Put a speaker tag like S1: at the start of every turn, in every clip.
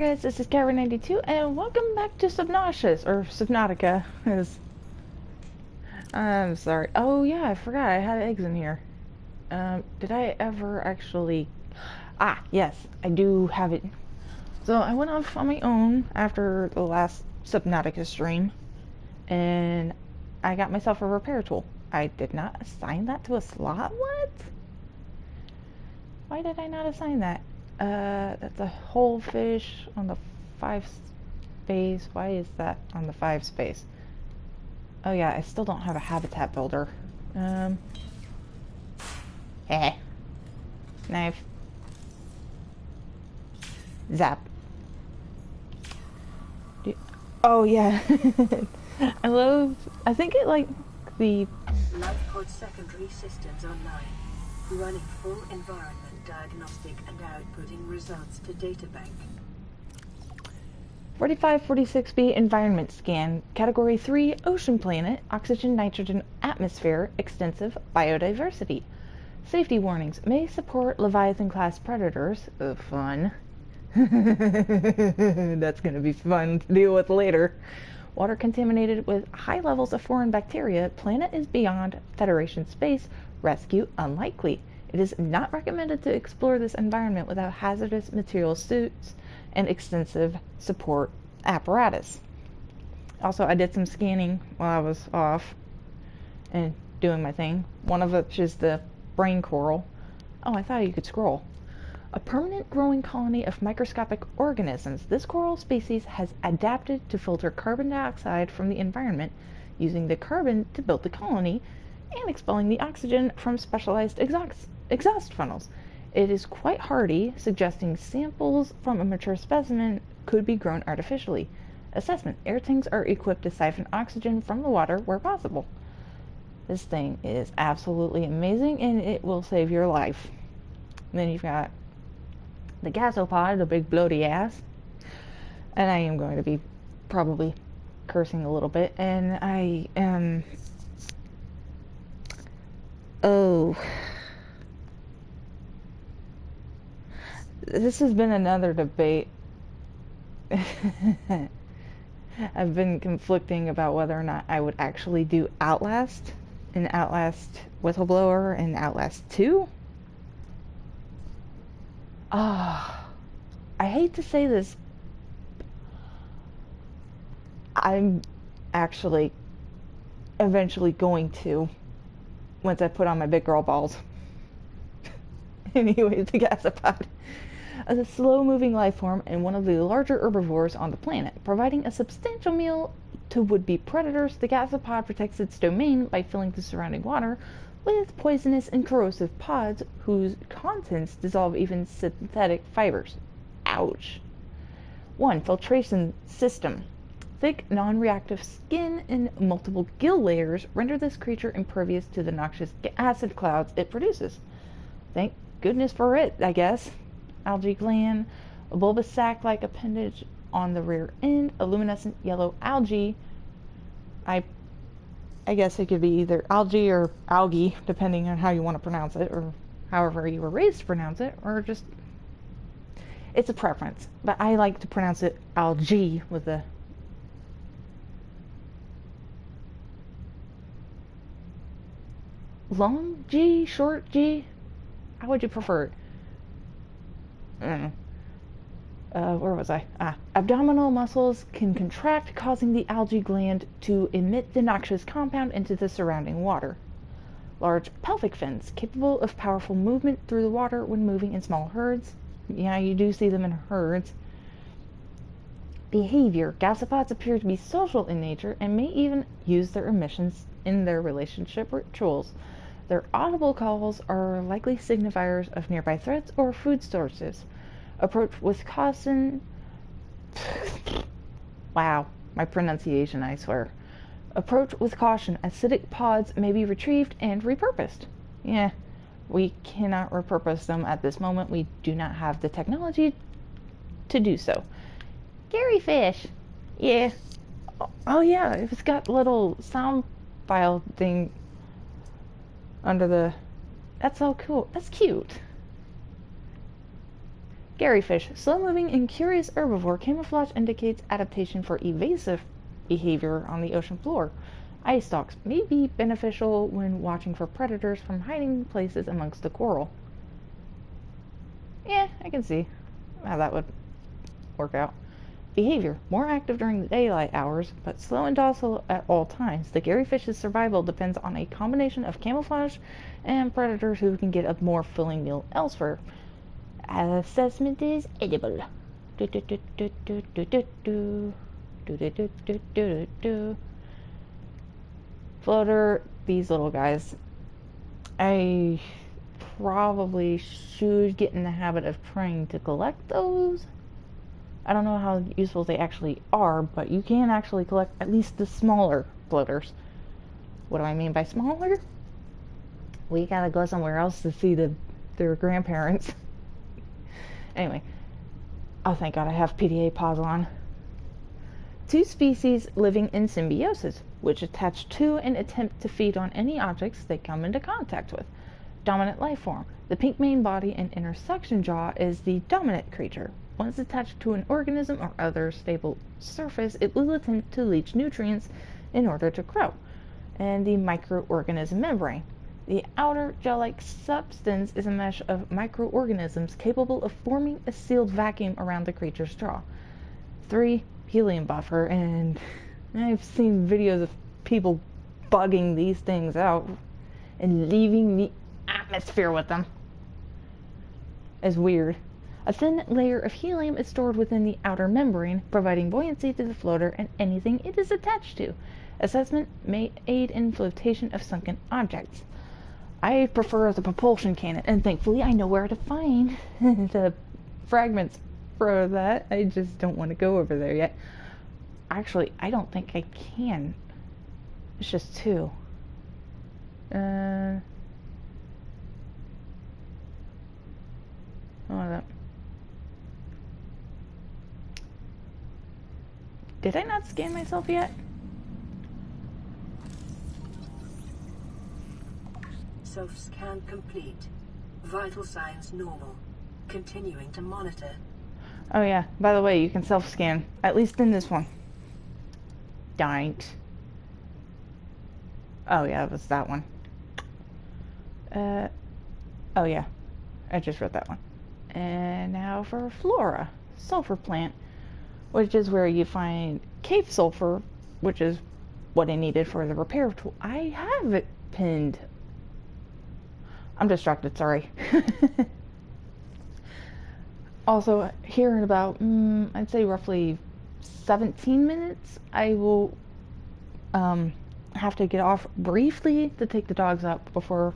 S1: Guys, this is Kara92 and welcome back to Subnautica, or Subnautica. I'm sorry. Oh yeah, I forgot I had eggs in here. Did I ever actually... Ah, yes, I do have it. So I went off on my own after the last Subnautica stream, and I got myself a repair tool. I did not assign that to a slot? What? Why did I not assign that? That's a whole fish on the 5 space. Why is that on the 5 space? Oh yeah, I still don't have a habitat builder. Heh. Knife. Zap. Oh yeah. I think it like the...
S2: Life pod secondary systems online. Running full environment diagnostic and outputting results to databank.
S1: 4546B environment scan, category 3, ocean planet, oxygen, nitrogen, atmosphere, extensive biodiversity. Safety warnings, may support Leviathan class predators. Fun. That's gonna be fun to deal with later. Water contaminated with high levels of foreign bacteria, planet is beyond Federation space, rescue unlikely. It is not recommended to explore this environment without hazardous material suits and extensive support apparatus. Also, I did some scanning while I was off and doing my thing. One of which is the brain coral. Oh, I thought you could scroll. A permanent growing colony of microscopic organisms, this coral species has adapted to filter carbon dioxide from the environment, using the carbon to build the colony and expelling the oxygen from specialized exhaust funnels. It is quite hardy, suggesting samples from a mature specimen could be grown artificially. Assessment: air tanks are equipped to siphon oxygen from the water where possible. This thing is absolutely amazing, and it will save your life. And then you've got the gasopod, the big bloaty ass. And I am going to be probably cursing a little bit, and I am... Oh... This has been another debate. I've been conflicting about whether or not I would actually do Outlast, and Outlast Whistleblower, and Outlast 2. Ah, I hate to say this. I'm actually eventually going to, once I put on my big girl balls. Anyway, the gasopod. A slow-moving life form and one of the larger herbivores on the planet, providing a substantial meal to would-be predators. The gasopod protects its domain by filling the surrounding water with poisonous and corrosive pods whose contents dissolve even synthetic fibers. Ouch. 1. Filtration system. Thick, non-reactive skin and multiple gill layers render this creature impervious to the noxious acid clouds it produces. Thank goodness for it, I guess. Algae gland, a bulbous sac-like appendage on the rear end, a luminescent yellow algae. I guess it could be either algae or algae, depending on how you want to pronounce it, or however you were raised to pronounce it, or just... It's a preference, but I like to pronounce it algae with a... long G? Short G? How would you prefer it? Where was I? Abdominal muscles can contract, causing the algae gland to emit the noxious compound into the surrounding water. Large pelvic fins, capable of powerful movement through the water when moving in small herds. Yeah, you do see them in herds. Behavior. Gasopods appear to be social in nature and may even use their emissions in their relationship rituals. Their audible calls are likely signifiers of nearby threats or food sources. Approach with caution. Wow, my pronunciation, I swear. Approach with caution. Acidic pods may be retrieved and repurposed. Yeah, we cannot repurpose them at this moment. We do not have the technology to do so. Gary fish. Yeah. Oh yeah, it's got little sound file thing under the... That's so cool. That's cute. Garyfish, slow-moving and curious herbivore, camouflage indicates adaptation for evasive behavior on the ocean floor. Eye stalks may be beneficial when watching for predators from hiding places amongst the coral. Yeah, I can see how that would work out. Behavior: more active during the daylight hours, but slow and docile at all times. The Garyfish's survival depends on a combination of camouflage and predators who can get a more filling meal elsewhere. Assessment is edible. Floater, these little guys. I probably should get in the habit of trying to collect those. I don't know how useful they actually are, but you can actually collect at least the smaller floaters. What do I mean by smaller? We gotta go somewhere else to see their grandparents. Anyway. Oh, thank God I have PDA pause on. Two species living in symbiosis, which attach to and attempt to feed on any objects they come into contact with. Dominant life form. The pink main body and intersection jaw is the dominant creature. Once attached to an organism or other stable surface, it will attempt to leach nutrients in order to grow. And the microorganism membrane. The outer gel-like substance is a mesh of microorganisms capable of forming a sealed vacuum around the creature's jaw. 3. Helium buffer, and I've seen videos of people bugging these things out and leaving the atmosphere with them. It's weird. A thin layer of helium is stored within the outer membrane, providing buoyancy to the floater and anything it is attached to. Assessment may aid in flotation of sunken objects. I prefer the propulsion cannon, and thankfully I know where to find the fragments for that. I just don't want to go over there yet. Actually, I don't think I can. It's just 2. Hold up. Did I not scan myself yet?
S2: Self-scan complete. Vital signs normal. Continuing to monitor.
S1: Oh yeah, by the way, you can self-scan, at least in this one. Don't. Oh yeah, it was that one. Oh yeah, I just wrote that one. And now for flora. Sulfur plant, which is where you find cave sulfur, which is what I needed for the repair tool. I have it pinned. I'm distracted, sorry. Also, here in about, I'd say roughly 17 minutes, I will have to get off briefly to take the dogs out before,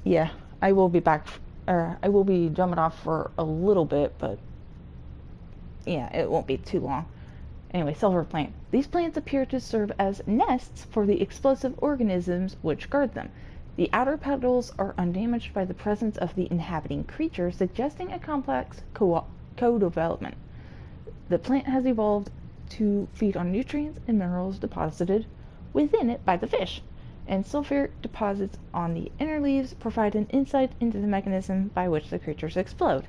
S1: yeah, I will be back, I will be jumping off for a little bit, but yeah, it won't be too long. Anyway, sulfur plant. These plants appear to serve as nests for the explosive organisms which guard them. The outer petals are undamaged by the presence of the inhabiting creature, suggesting a complex co-development. The plant has evolved to feed on nutrients and minerals deposited within it by the fish, and sulfur deposits on the inner leaves provide an insight into the mechanism by which the creatures explode.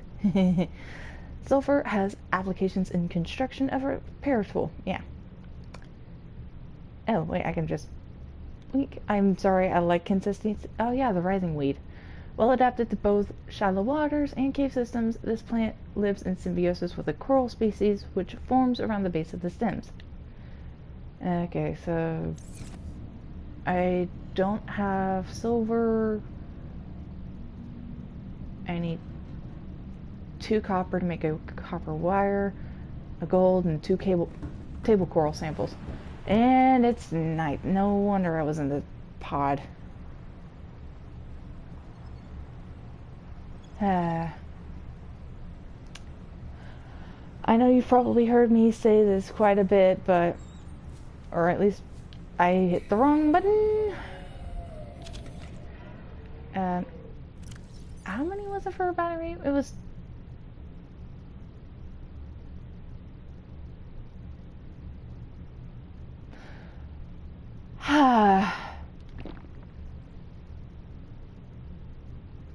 S1: Sulfur has applications in construction of a repair tool. Yeah. Oh, wait, I can just... I'm sorry, I like consistency. Oh yeah, the rising weed. Well adapted to both shallow waters and cave systems, this plant lives in symbiosis with a coral species which forms around the base of the stems. Okay, so I don't have silver. I need 2 copper to make a copper wire, a gold, and 2 table coral samples. And it's night. No wonder I was in the pod. I know you've probably heard me say this quite a bit, but... Or at least I hit the wrong button. How many was it for a battery? It was...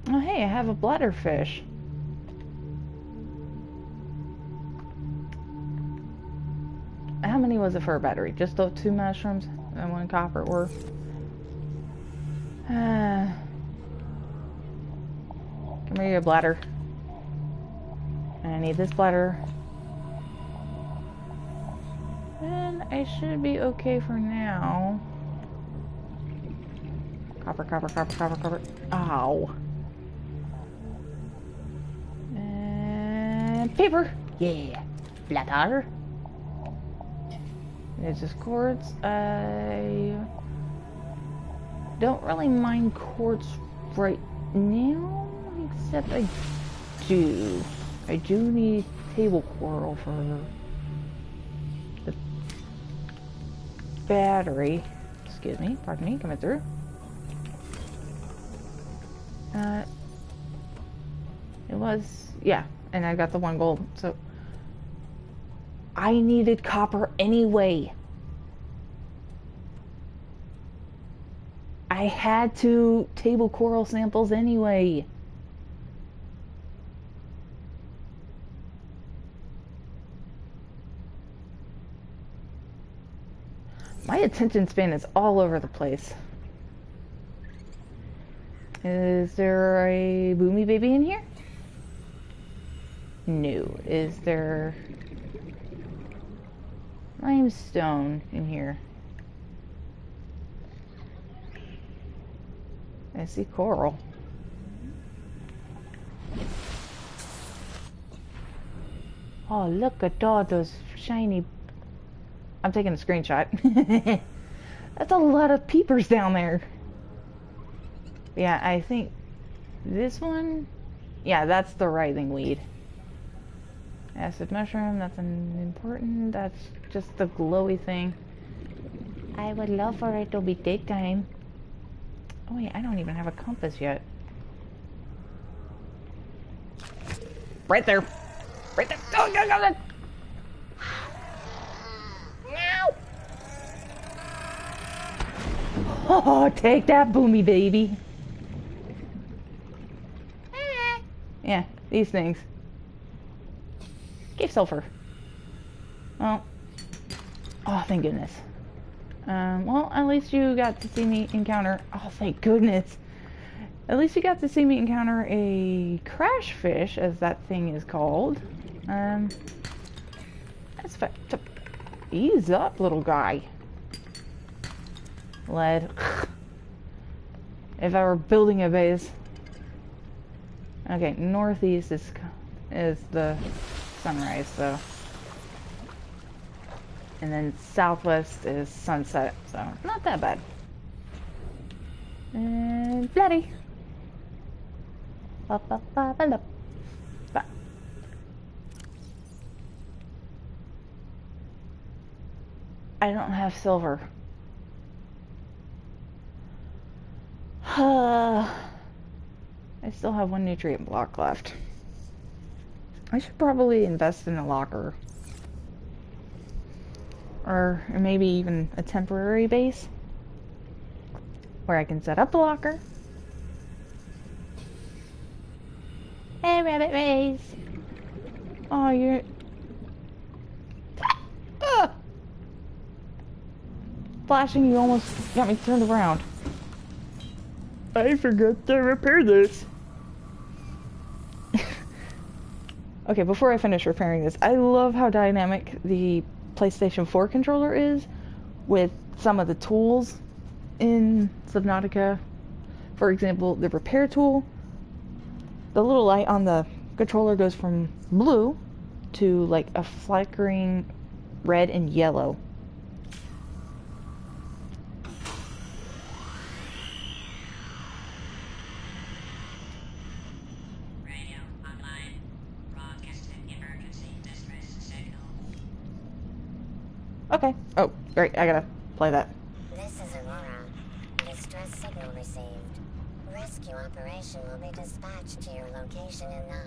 S1: Oh hey, I have a bladderfish. How many was it for a battery? Just those 2 mushrooms and 1 copper ore. Come here, bladder. I need this bladder. And I should be okay for now. Copper, copper, copper, copper, copper. Ow. And paper. Yeah. Bladder. It's just quartz. I don't really mind quartz right now, except I do need table coral for the battery. Excuse me, pardon me, coming through. It was, yeah, and I got the 1 gold, so I needed copper anyway. I had 2 table coral samples anyway. My attention span is all over the place. Is there a boomy baby in here? No. Is there limestone in here? I see coral. Oh, look at all those shiny... I'm taking a screenshot. That's a lot of peepers down there. Yeah, I think this one... Yeah, that's the writhing weed. Acid mushroom, that's important. That's just the glowy thing. I would love for it to be daytime. Oh wait, I don't even have a compass yet. Right there. Right there. Go, go, go, go. Oh, take that, boomy baby. Yeah, these things. Cave sulfur. Well. Oh, thank goodness. Well, at least you got to see me encounter... Oh, thank goodness. At least you got to see me encounter a crash fish, as that thing is called. That's fine. Ease up, little guy. Lead. If I were building a base. Okay, northeast is the sunrise, so. And then southwest is sunset, so not that bad. And bloody. I don't have silver. I still have 1 nutrient block left. I should probably invest in a locker. Or maybe even a temporary base where I can set up a locker. Hey, rabbit race. Oh, you're... Ah! Flashing, you almost got me turned around. I forgot to repair this. Okay, before I finish repairing this, I love how dynamic the PlayStation 4 controller is with some of the tools in Subnautica. For example, the repair tool, the little light on the controller goes from blue to like a flickering red and yellow. Okay. Oh, great. I gotta play that.
S3: This is Aurora. Distress signal received. Rescue operation will be dispatched to your location in 9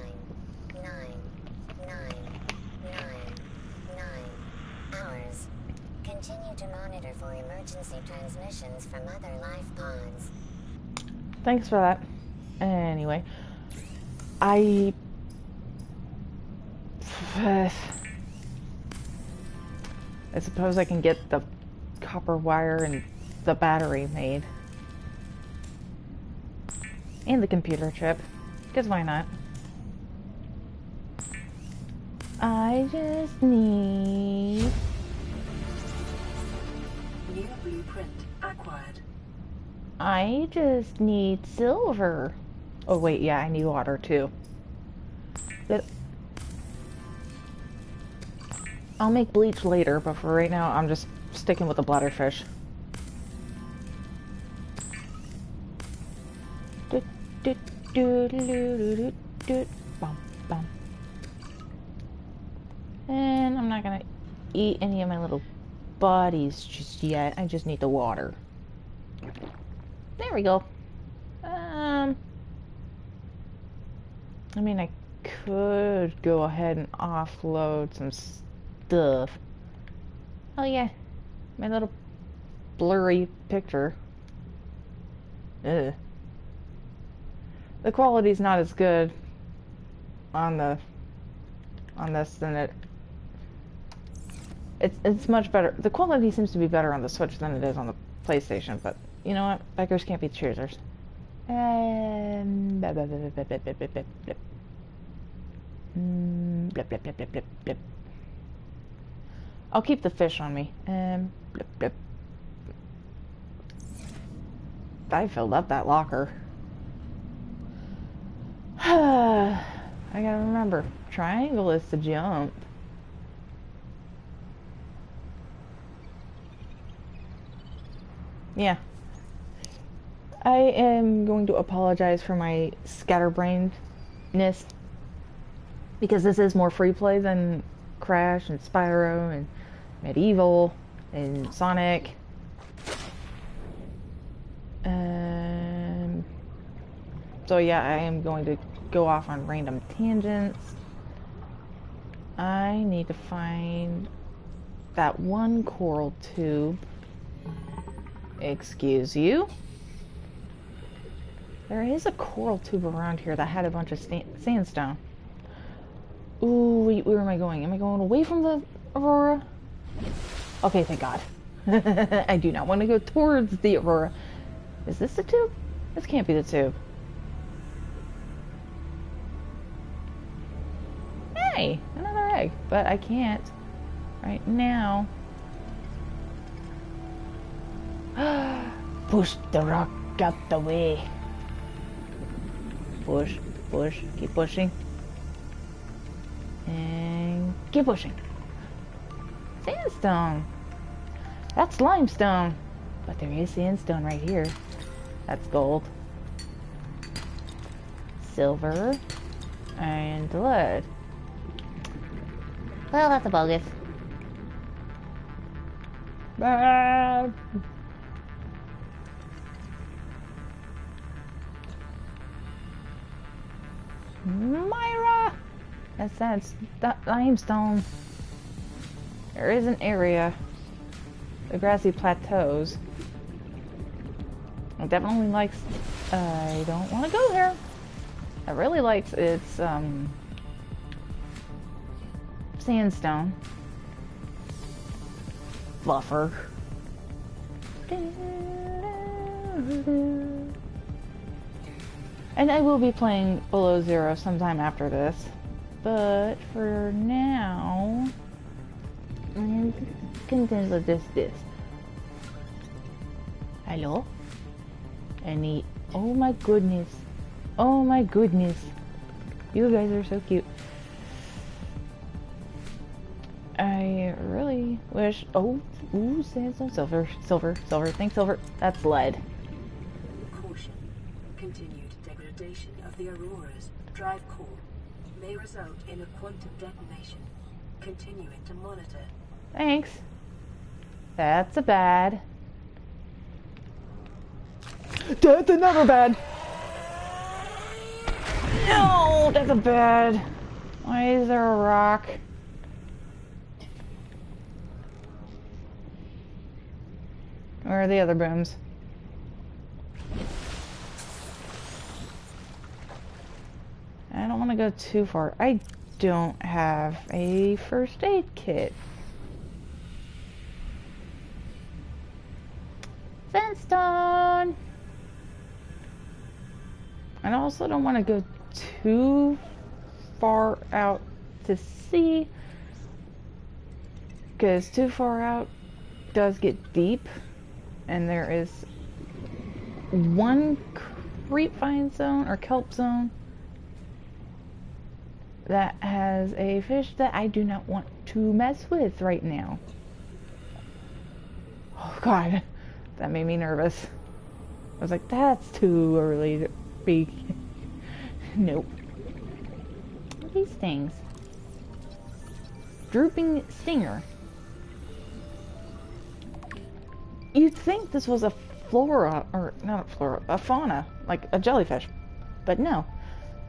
S3: hours. Continue to monitor for emergency transmissions from other life pods.
S1: Thanks for that. Anyway, I suppose I can get the copper wire and the battery made. And the computer chip. Because why not? I just need...
S2: New blueprint acquired.
S1: I just need silver. Oh wait, yeah, I need water too. But I'll make bleach later, but for right now, I'm just sticking with the bladderfish. Bum, bum. And I'm not gonna eat any of my little buddies just yet. I just need the water. There we go. I mean, I could go ahead and offload some stuff. Oh yeah, my little blurry picture. Ugh. The quality's not as good on this than it's much better. The quality seems to be better on the Switch than it is on the PlayStation, but you know what? Beggars can't be choosers. Blip, blip, blip, blip, blip, blip, blip, blip. Blip, blip, blip, blip, blip, blip. I'll keep the fish on me. Blip, blip. I filled up that locker. I gotta remember, triangle is to jump. Yeah. I am going to apologize for my scatterbrainedness, because this is more free play than Crash and Spyro and Medieval and Sonic. So yeah, I am going to go off on random tangents. I need to find that one coral tube. Excuse you. There is a coral tube around here that had a bunch of sandstone. Ooh, wait, where am I going? Am I going away from the Aurora? Okay, thank God. I do not want to go towards the Aurora. Is this the tube? This can't be the tube. Hey, another egg. But I can't right now. Push the rock out the way. Push, push, keep pushing. And keep pushing. Sandstone. That's limestone. But there is sandstone right here. That's gold. Silver. And lead. Well, that's a bogus. Bad. Myra! That's limestone. There is an area. The grassy plateaus. It definitely likes... I don't want to go there. It really likes its, sandstone. Fluffer. And I will be playing Below Zero sometime after this. But for now, I'm content with this. Hello? Any... Oh my goodness. Oh my goodness. You guys are so cute. I really wish... Oh, ooh, sandstone, silver. Thanks, silver. That's lead.
S2: Caution. Continued degradation of the Aurora's drive core may result in a quantum detonation. Continuing to monitor.
S1: Thanks. That's a bad. That's another bad. No, that's a bad. Why is there a rock? Where are the other booms? I don't want to go too far. I don't have a first aid kit. Sandstone! And I also don't want to go too far out to sea, because too far out does get deep, and there is one creep vine zone or kelp zone that has a fish that I do not want to mess with right now. Oh god, that made me nervous. I was like, that's too early to be. Nope. What are these things? Drooping stinger. You'd think this was a flora, or not a flora, a fauna, like a jellyfish. But no.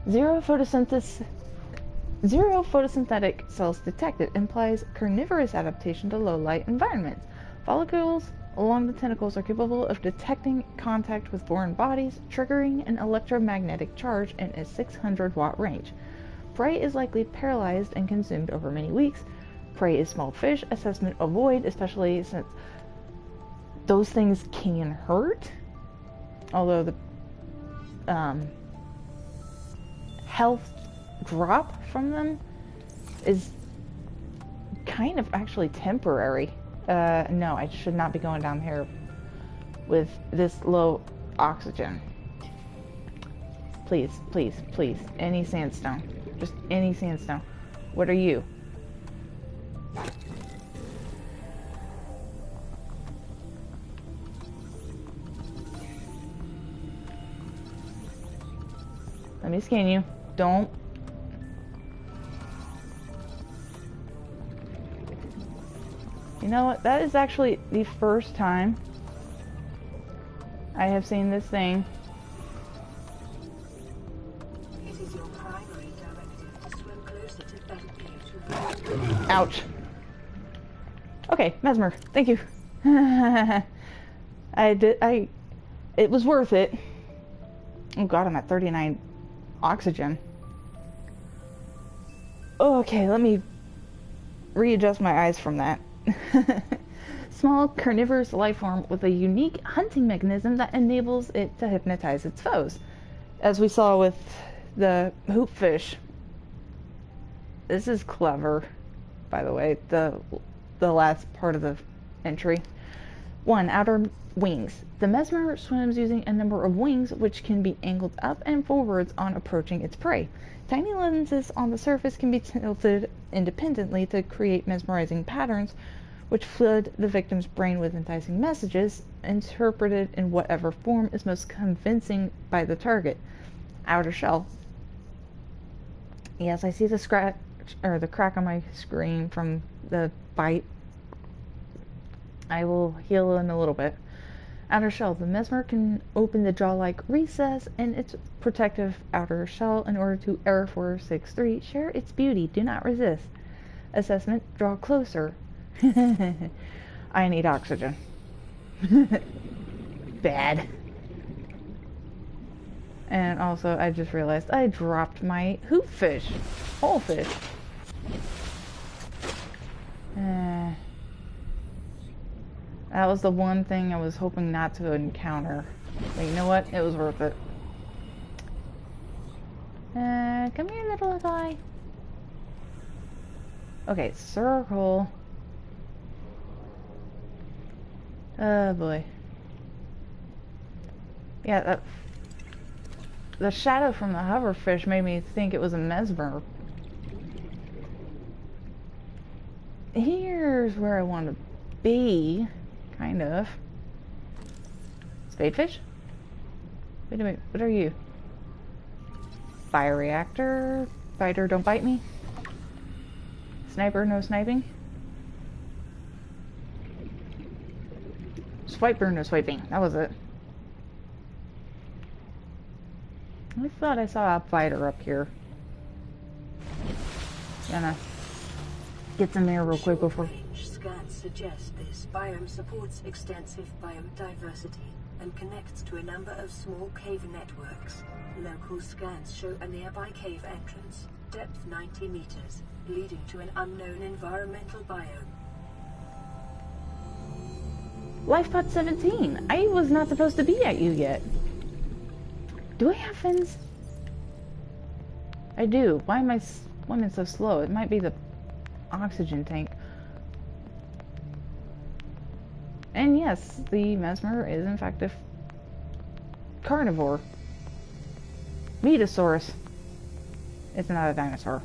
S1: Zero photosynthetic cells detected implies carnivorous adaptation to low light environments. Follicles along the tentacles are capable of detecting contact with foreign bodies, triggering an electromagnetic charge in a 600-watt range. Prey is likely paralyzed and consumed over many weeks. Prey is small fish. Assessment avoid, especially since those things can hurt. Although the health drop from them is kind of actually temporary. No, I should not be going down here with this low oxygen. Please, please, please. Any sandstone. Just any sandstone. What are you? Let me scan you. Don't. You know what? That is actually the first time I have seen this thing.
S2: It is your primary directive to swim closer to better pH.
S1: Ouch. Okay, Mesmer. Thank you. It was worth it. Oh god, I'm at 39 oxygen. Okay, let me readjust my eyes from that. Small carnivorous life form with a unique hunting mechanism that enables it to hypnotize its foes. As we saw with the hoopfish. This is clever, by the way, the last part of the entry. 1. Outer wings. The Mesmer swims using a number of wings which can be angled up and forwards on approaching its prey. Tiny lenses on the surface can be tilted independently to create mesmerizing patterns which flood the victim's brain with enticing messages, interpreted in whatever form is most convincing by the target. Outer shell. Yes, I see the scratch or the crack on my screen from the bite. I will heal in a little bit. Outer shell. The Mesmer can open the jaw-like recess in its protective outer shell in order to Error 463 share its beauty. Do not resist. Assessment. Draw closer. I need oxygen. Bad. And also, I just realized I dropped my hoopfish. Whole fish. That was the one thing I was hoping not to encounter. But you know what? It was worth it. Come here, little guy. Okay, circle. Oh boy. Yeah, the shadow from the hoverfish made me think it was a Mesmer. Here's where I want to be. Kind of. Spadefish? Wait a minute, what are you? Bioreactor? Biter, don't bite me? Sniper, no sniping? Swiper, no swiping. That was it. I thought I saw a fighter up here. Gonna get some air real quick before.
S2: Scans suggest this biome supports extensive biodiversity and connects to a number of small cave networks. Local scans show a nearby cave entrance, depth 90 meters, leading to an unknown environmental biome.
S1: Lifepod 17. I was not supposed to be at you yet. Do I have fins? I do. Why am I swimming so slow? It might be the oxygen tank. And yes, the Mesmer is in fact a carnivore. Metasaurus. It's not a dinosaur.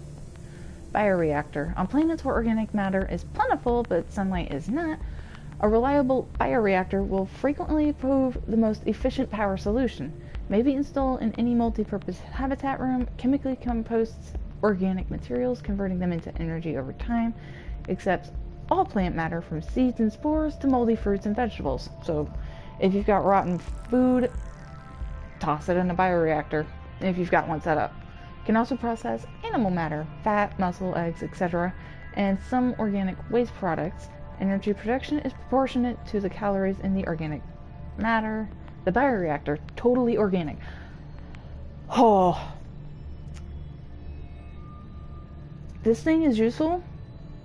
S1: Bioreactor. On planets where organic matter is plentiful but sunlight is not, a reliable bioreactor will frequently prove the most efficient power solution. May be installed in any multi-purpose habitat room, chemically composts organic materials, converting them into energy over time, accepts all plant matter from seeds and spores to moldy fruits and vegetables. So if you've got rotten food, toss it in a bioreactor if you've got one set up. Can also process animal matter, fat, muscle, eggs, etc., and some organic waste products. Energy production is proportionate to the calories in the organic matter. The bioreactor, totally organic. Oh. This thing is useful,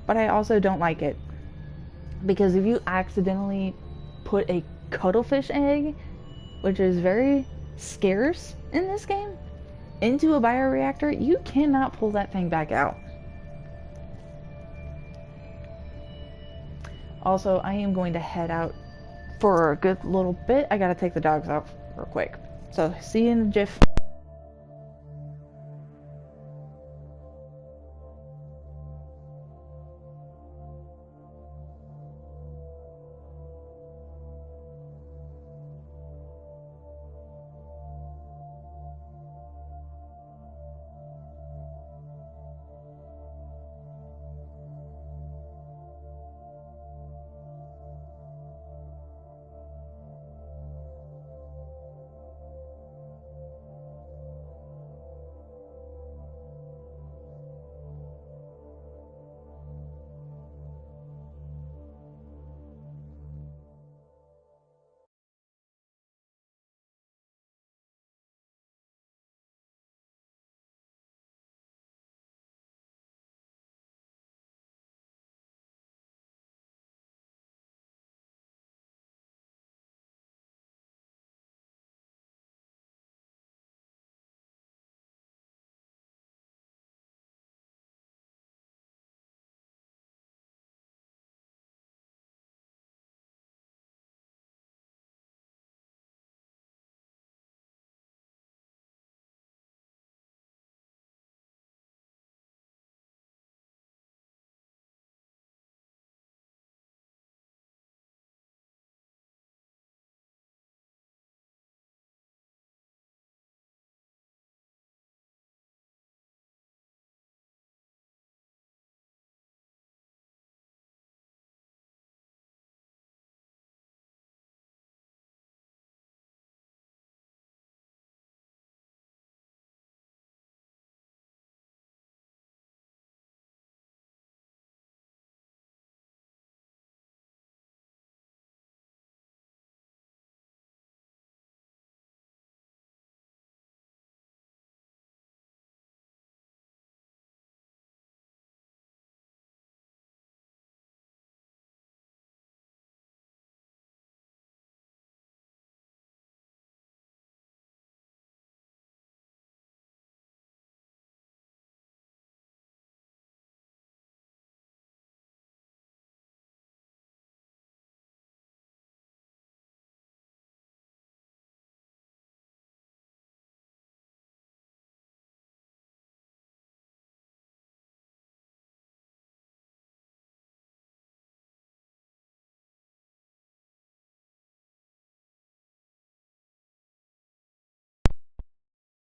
S1: but I also don't like it. Because if you accidentally put a cuttlefish egg, which is very scarce in this game, into a bioreactor, you cannot pull that thing back out. Also, I am going to head out for a good little bit. I gotta take the dogs out real quick. So, see you in a jiff.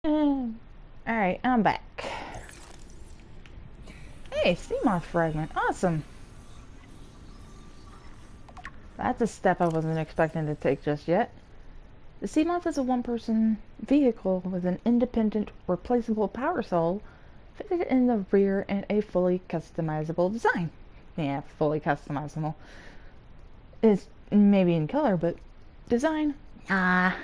S1: Alright, I'm back. Hey, sea moth fragment. Awesome. That's a step I wasn't expecting to take just yet. The sea moth is a one-person vehicle with an independent, replaceable power cell fitted in the rear and a fully customizable design. Yeah, fully customizable. It's maybe in color, but design? Ah.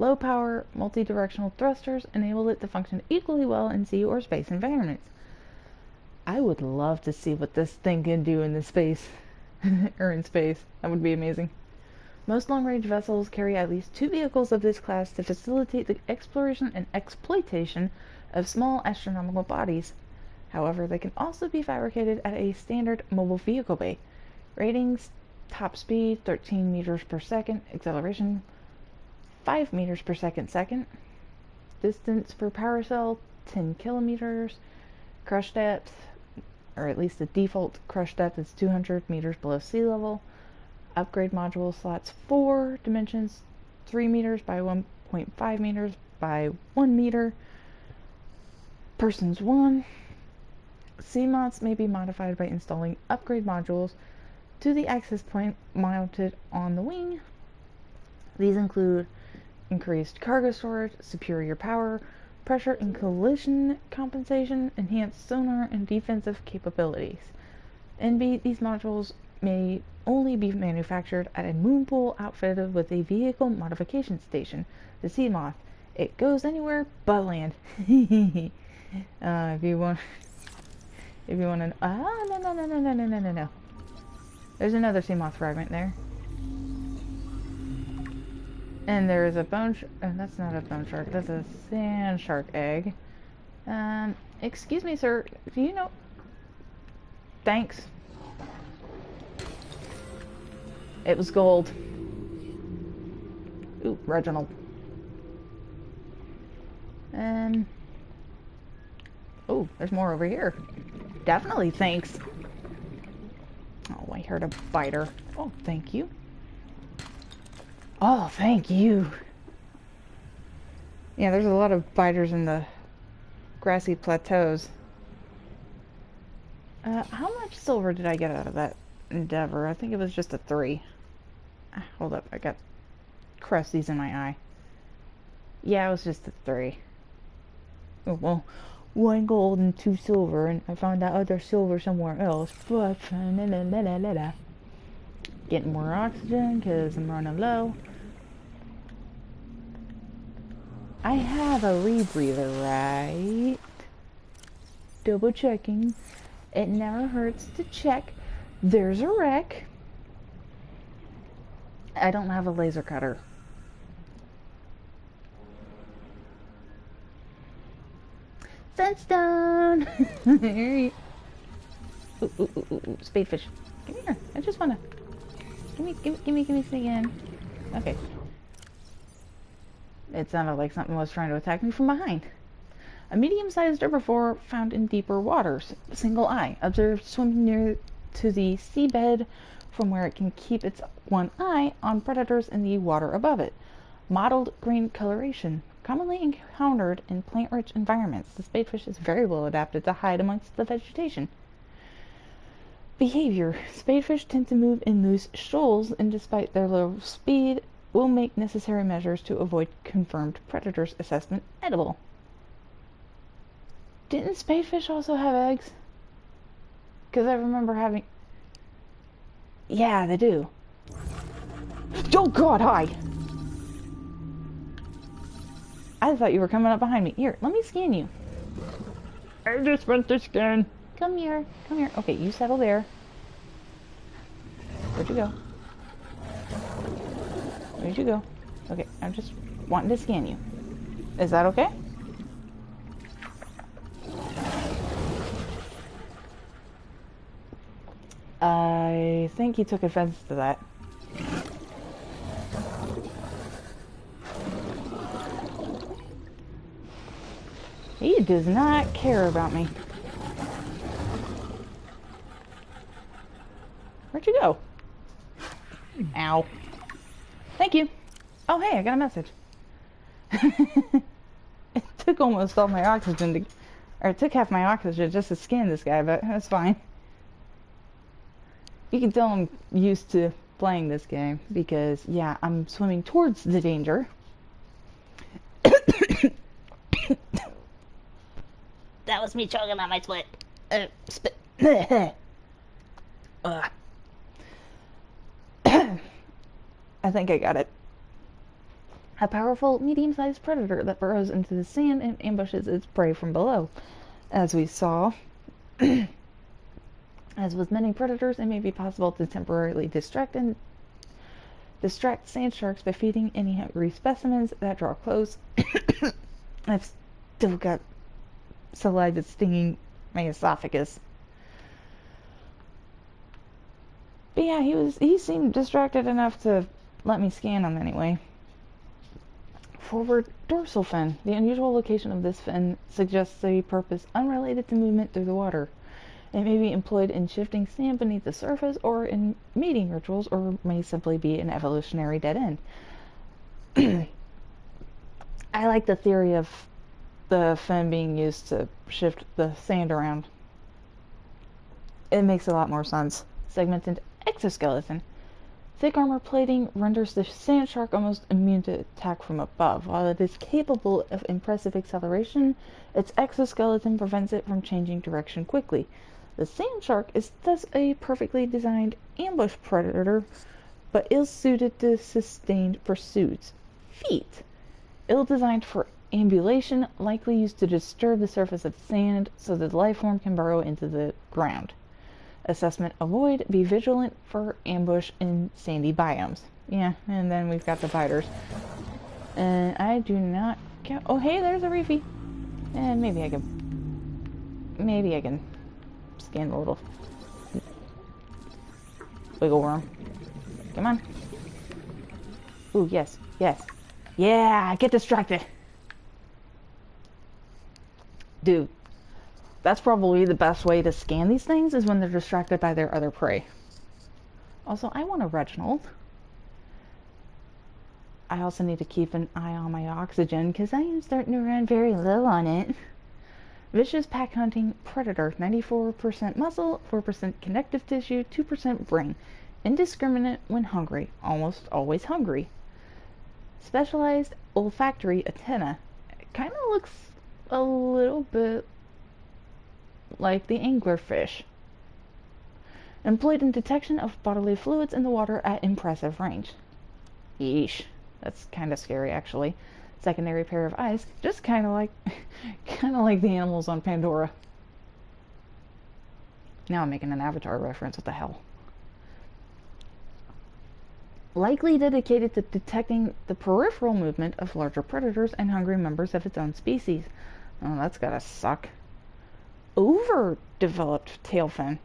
S1: Low power, multi-directional thrusters enable it to function equally well in sea or space environments. I would love to see what this thing can do in the space. or in space. That would be amazing. Most long-range vessels carry at least 2 vehicles of this class to facilitate the exploration and exploitation of small astronomical bodies. However, they can also be fabricated at a standard mobile vehicle bay. Ratings: top speed 13 meters per second, acceleration 5 meters per second, distance per power cell 10 kilometers, crush depth, or at least the default crush depth, is 200 meters below sea level. Upgrade module slots 4, dimensions 3 meters by 1.5 meters by 1 meter, persons 1. Seamounts may be modified by installing upgrade modules to the access point mounted on the wing. These include increased cargo storage, superior power, pressure and collision compensation, enhanced sonar, and defensive capabilities. NB, these modules may only be manufactured at a moon pool outfitted with a vehicle modification station, the Sea Moth. It goes anywhere but land. If you want to... no. There's another Sea Moth fragment there. And there's a bone that's not a bone shark, that's a sand shark egg. Excuse me, sir, do you know... Thanks. It was gold. Ooh, Reginald. Oh, there's more over here. Definitely thanks. Oh, I heard a biter. Oh, thank you. Oh, thank you. Yeah, there's a lot of biters in the grassy plateaus. How much silver did I get out of that endeavor? I think it was just a 3. Hold up, I got crusties in my eye. Yeah, it was just a 3. Oh, well, 1 gold and 2 silver, and I found that other silver somewhere else, but... Getting more oxygen, because I'm running low. I have a rebreather, right? Double checking. It never hurts to check. There's a wreck. I don't have a laser cutter. Sunstone! Ooh, spadefish. Come here. I just wanna... Give me again. Okay. It sounded like something was trying to attack me from behind. A medium-sized herbivore found in deeper waters. Single eye. Observed swimming near to the seabed, from where it can keep its one eye on predators in the water above it. Mottled green coloration. Commonly encountered in plant-rich environments, the spadefish is very well adapted to hide amongst the vegetation. Behavior. Spadefish tend to move in loose shoals, and despite their low speed, will make necessary measures to avoid confirmed predators. Assessment edible. Didn't spadefish also have eggs? Because I remember having... Yeah, they do. Oh god, hi! I thought you were coming up behind me. Here, let me scan you. I just went to scan. Come here. Come here. Okay, you settle there. Where'd you go? Where'd you go? Okay, I'm just wanting to scan you. Is that okay? I think he took offense to that. He does not care about me. Where'd you go? Ow. Thank you. Oh, hey, I got a message. It took almost all my oxygen to... Or it took half my oxygen just to scan this guy, but that's fine. You can tell I'm used to playing this game because, yeah, I'm swimming towards the danger. That was me choking on my split. I think I got it. A powerful, medium-sized predator that burrows into the sand and ambushes its prey from below. As we saw, as with many predators, it may be possible to temporarily distract and Distract sand sharks by feeding any hungry specimens that draw close. I've still got saliva stinging my esophagus. But yeah, he seemed distracted enough to let me scan him anyway. Forward dorsal fin. The unusual location of this fin suggests a purpose unrelated to movement through the water. It may be employed in shifting sand beneath the surface or in mating rituals, or may simply be an evolutionary dead end. I like the theory of the fin being used to shift the sand around. It makes a lot more sense. Segmented exoskeleton. Thick armor plating renders the sand shark almost immune to attack from above. While it is capable of impressive acceleration, its exoskeleton prevents it from changing direction quickly. The sand shark is thus a perfectly designed ambush predator, but ill-suited to sustained pursuits. Feet. Ill-designed for ambulation, likely used to disturb the surface of sand so that the life form can burrow into the ground. Assessment: avoid, be vigilant for ambush in sandy biomes. Yeah, and then we've got the biters. And I do not get... Oh, hey, there's a reefy. And maybe I can scan the little wiggle worm. Come on. Ooh, yes, yes. Yeah, get distracted. Dude, that's probably the best way to scan these things, is when they're distracted by their other prey. Also, I want a Reginald. I also need to keep an eye on my oxygen, because I am starting to run very low on it. Vicious pack hunting predator. 94% muscle, 4% connective tissue, 2% brain. Indiscriminate when hungry. Almost always hungry. Specialized olfactory antenna. It kind of looks a little bit like the anglerfish. Employed in detection of bodily fluids in the water at impressive range. Yeesh. That's kind of scary, actually. Secondary pair of eyes, just kind of like the animals on Pandora. Now I'm making an Avatar reference. What the hell? Likely dedicated to detecting the peripheral movement of larger predators and hungry members of its own species. Oh, that's gotta suck. Overdeveloped tail fin.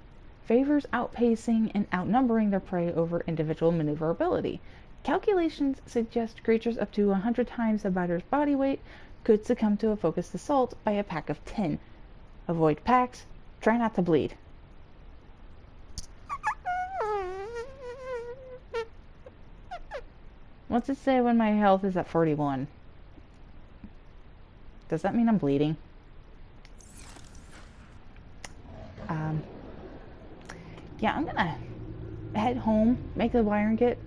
S1: Favors outpacing and outnumbering their prey over individual maneuverability. Calculations suggest creatures up to 100 times a biter's body weight could succumb to a focused assault by a pack of 10. Avoid packs. Try not to bleed. What's it say when my health is at 41? Does that mean I'm bleeding? Yeah, I'm gonna head home, make the wiring kit,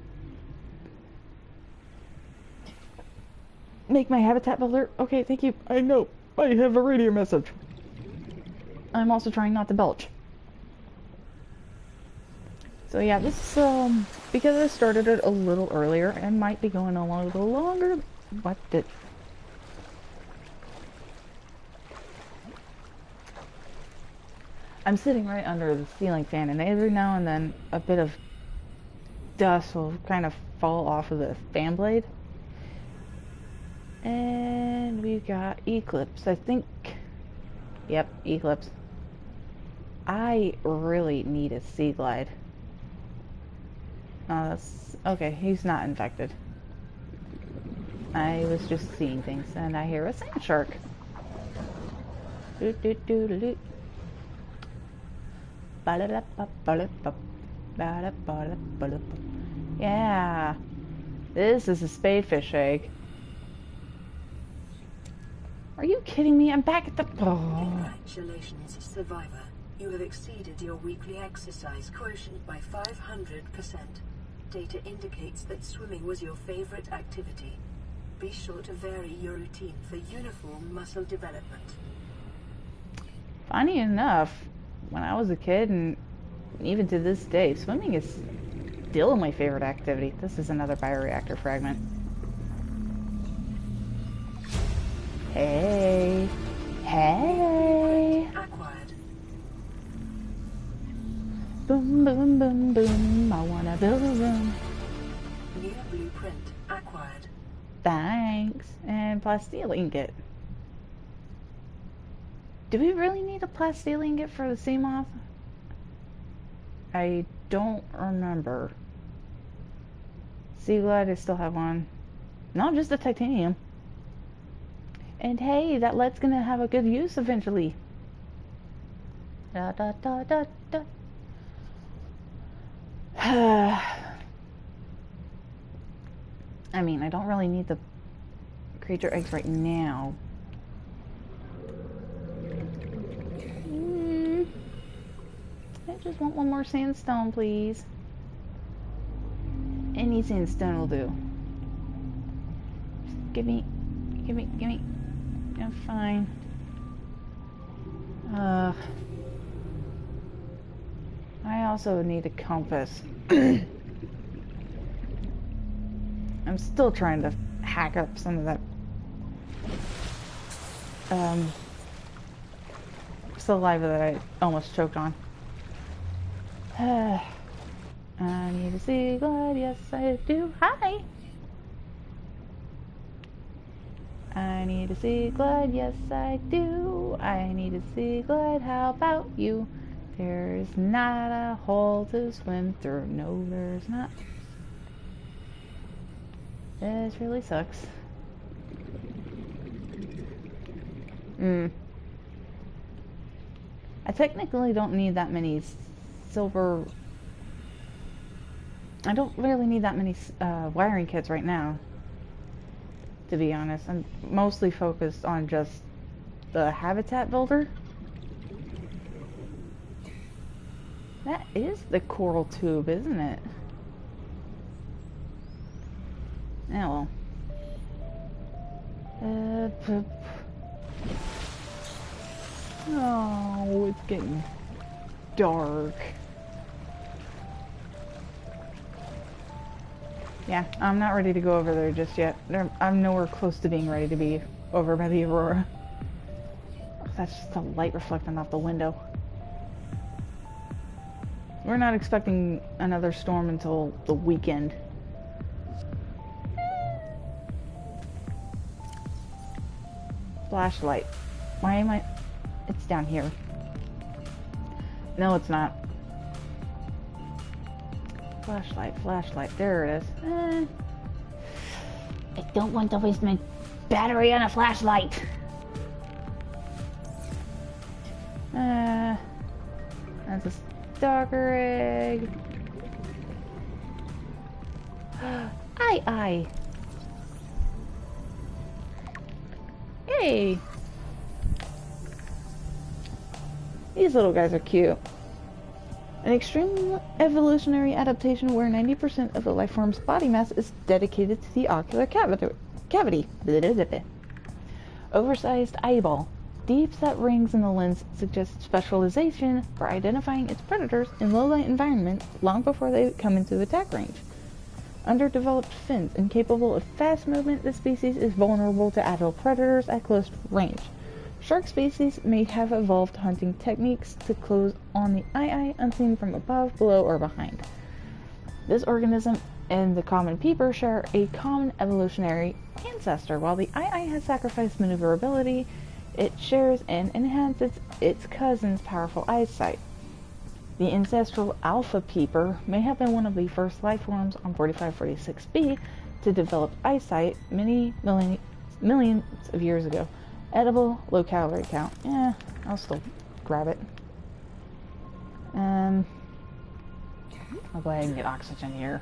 S1: make my habitat builder. Okay, thank you. I know. I have a radio message. I'm also trying not to belch. So yeah, this, because I started it a little earlier, I might be going on a little longer. What did... I'm sitting right under the ceiling fan, and every now and then a bit of dust will kind of fall off of the fan blade. And we've got Eclipse, I think. Yep, Eclipse. I really need a Sea Glide. Oh, that's... okay, he's not infected. I was just seeing things, and I hear a sand shark. Doot doot doot doot. Yeah, this is a spadefish egg. Are you kidding me? I'm back at the...
S2: Congratulations, survivor. You have exceeded your weekly exercise quotient by 500%. Data indicates that swimming was your favorite activity. Be sure to vary your routine for uniform muscle development.
S1: Funny enough, when I was a kid, and even to this day, swimming is still my favorite activity. This is another bioreactor fragment. Hey. Hey.
S2: Acquired.
S1: Boom, boom, boom, boom. I wanna build a room.
S2: Near blueprint acquired.
S1: Thanks. And plasteel ingot. Do we really need a plasteel ingot for the sea moth? I don't remember. Sea glide, I still have one. Not just the titanium. And hey, that lead's gonna have a good use eventually. Da da da da da. I mean, I don't really need the creature eggs right now. I just want one more sandstone, please. Any sandstone will do. Just give me. I'm fine. I also need a compass. I'm still trying to hack up some of that saliva that I almost choked on. I need a sea glide, yes I do. Hi! I need a sea glide, yes I do. I need a sea glide, how about you? There's not a hole to swim through. No, there's not. This really sucks. I technically don't need that many silver. I don't really need that many wiring kits right now, to be honest. I'm mostly focused on just the habitat builder. That is the coral tube, isn't it? Oh well. Oh, it's getting dark. Yeah, I'm not ready to go over there just yet. I'm nowhere close to being ready to be over by the Aurora. That's just the light reflecting off the window. We're not expecting another storm until the weekend. Flashlight. Why am I... It's down here. No, it's not. Flashlight. There it is. I don't want to waste my battery on a flashlight. That's a stalker egg. Aye. Hey. These little guys are cute. An extreme evolutionary adaptation where 90% of the life form's body mass is dedicated to the ocular cavity. Oversized eyeball. Deep set rings in the lens suggest specialization for identifying its predators in low-light environments long before they come into attack range. Underdeveloped fins. Incapable of fast movement, this species is vulnerable to adult predators at close range. Shark species may have evolved hunting techniques to close on the eye unseen from above, below, or behind. This organism and the common peeper share a common evolutionary ancestor. While the eye has sacrificed maneuverability, it shares and enhances its cousin's powerful eyesight. The ancestral alpha peeper may have been one of the first life forms on 4546b to develop eyesight many millions of years ago. Edible, low calorie count. I'll still grab it. I'll go ahead and get oxygen here.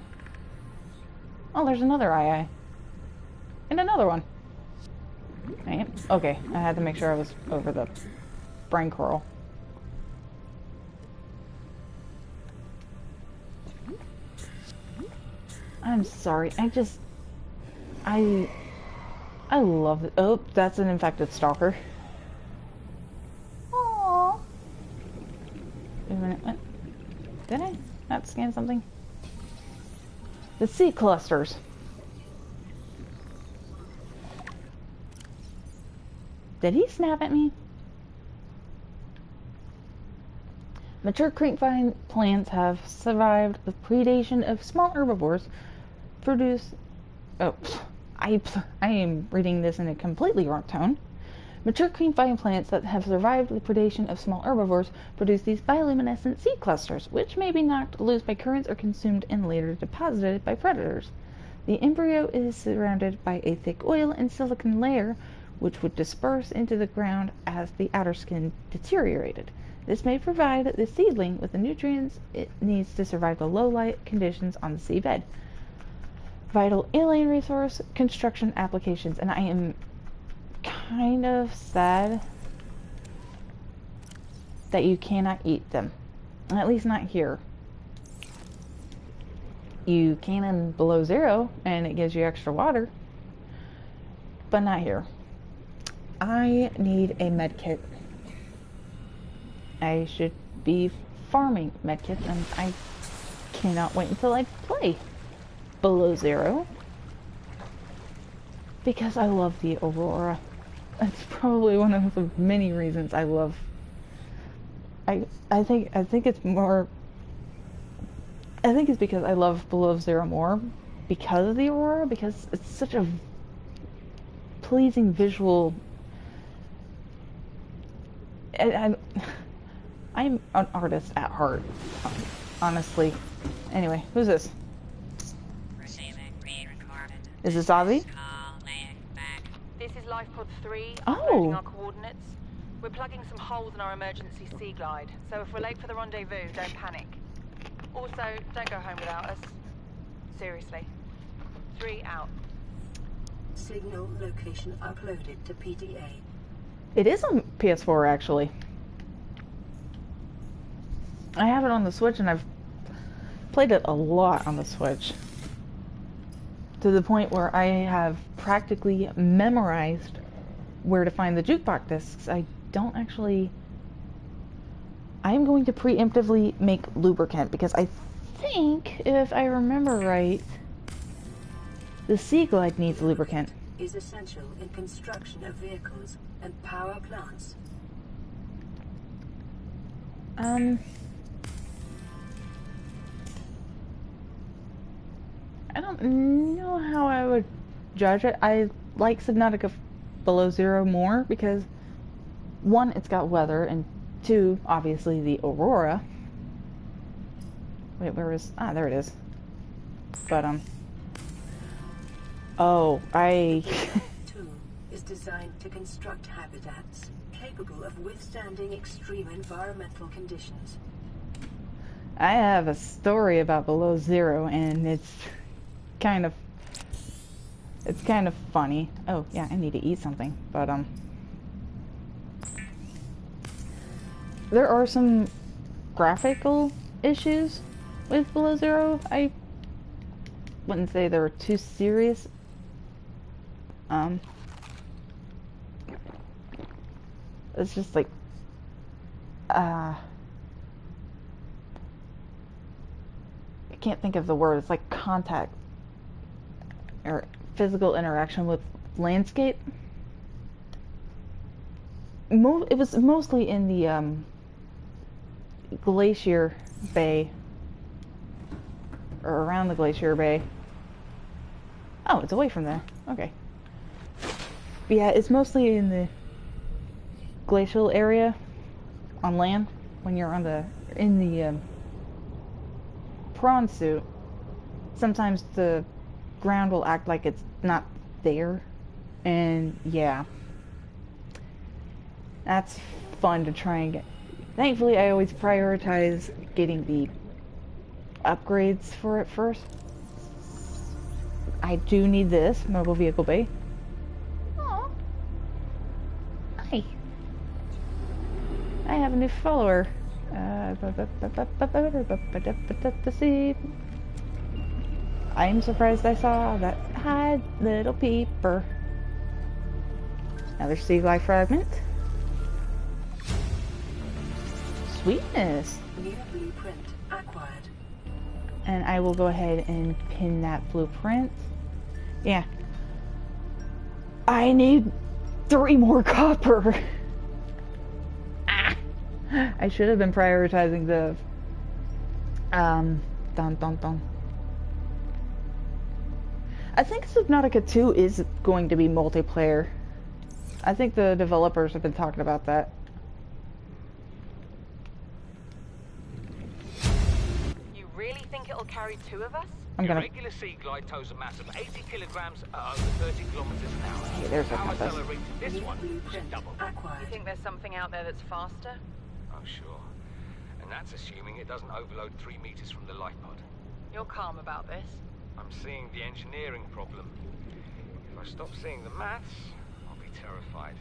S1: Oh, there's another eye. And another one. Right. Okay, I had to make sure I was over the brine coral. I'm sorry, I love it. Oh, that's an infected stalker. Aww. Wait a minute, what? Did I not scan something? The sea clusters. Did he snap at me? Mature grapevine plants have survived the predation of small herbivores produce... Oh, I am reading this in a completely wrong tone. Mature green vine plants that have survived the predation of small herbivores produce these bioluminescent seed clusters, which may be knocked loose by currents or consumed and later deposited by predators. The embryo is surrounded by a thick oil and silicon layer, which would disperse into the ground as the outer skin deteriorated. This may provide the seedling with the nutrients it needs to survive the low light conditions on the seabed. Vital alien resource, construction applications, and I am kind of sad that you cannot eat them. At least not here. You can in below zero and it gives you extra water, but not here. I need a med kit. I should be farming med kits, and I cannot wait until I play below zero because I love the Aurora. That's probably one of the many reasons I love. I think it's more. I think it's because I love Below Zero more because of the Aurora, because it's such a pleasing visual. I'm an artist at heart, honestly. Anyway, who's this?
S4: Receiving read recorded.
S1: Is this Ozzy?
S5: This is Lifepod 3,
S1: Oh.
S5: uploading our coordinates. We're plugging some holes in our emergency sea glide, so if we're late for the rendezvous, don't panic. Also, don't go home without us. Seriously. 3 out.
S2: Signal location uploaded to PDA.
S1: It is on PS4, actually. I have it on the Switch, and I've played it a lot on the Switch. To the point where I have practically memorized where to find the jukebox discs. I don't actually... I'm going to preemptively make lubricant, because I think, if I remember right, the Sea Glide needs lubricant.
S2: Is essential in construction of vehicles and power plants.
S1: I don't know how I would judge it. I like Subnautica Below Zero more because, one, it's got weather, and two, obviously the Aurora. Wait, where is... Ah, there it is. But, oh, I...
S2: Tool is designed to construct habitats capable of withstanding extreme environmental conditions.
S1: I have a story about Below Zero, and it's kind of funny. Oh, yeah, I need to eat something, but, there are some graphical issues with Below Zero. I wouldn't say they were too serious. It's just like, I can't think of the word. It's like contact or physical interaction with landscape. It was mostly in the Glacier Bay, or around the Glacier Bay. Oh, it's away from there. Okay. But yeah, it's mostly in the glacial area on land when you're in the prawn suit. Sometimes the ground will act like it's not there, and yeah, that's fun to try and get. Thankfully, I always prioritize getting the upgrades for it first. I do need this mobile vehicle bay. Aww. Hi. I have a new follower. I'm surprised I saw that. Hi, little peeper. Another sea life fragment. Sweetness.
S2: New blueprint acquired.
S1: And I will go ahead and pin that blueprint. Yeah. I need 3 more copper. I should have been prioritizing the I think Subnautica 2 is going to be multiplayer. I think the developers have been talking about that.
S5: You really think it'll carry 2 of us?
S1: I'm gonna...
S6: Regular sea glide tows a mass of 80 kilograms at over 30 kilometers an hour.
S1: Hey, there's our
S6: Power
S1: compass.
S6: accelerates this one
S2: Blueprint
S6: double.
S2: acquired.
S5: You think there's something out there that's faster?
S6: Oh, sure. And that's assuming it doesn't overload 3 meters from the light pod.
S5: You're calm about this.
S6: I'm seeing the engineering problem. If I stop seeing the maths, I'll be terrified.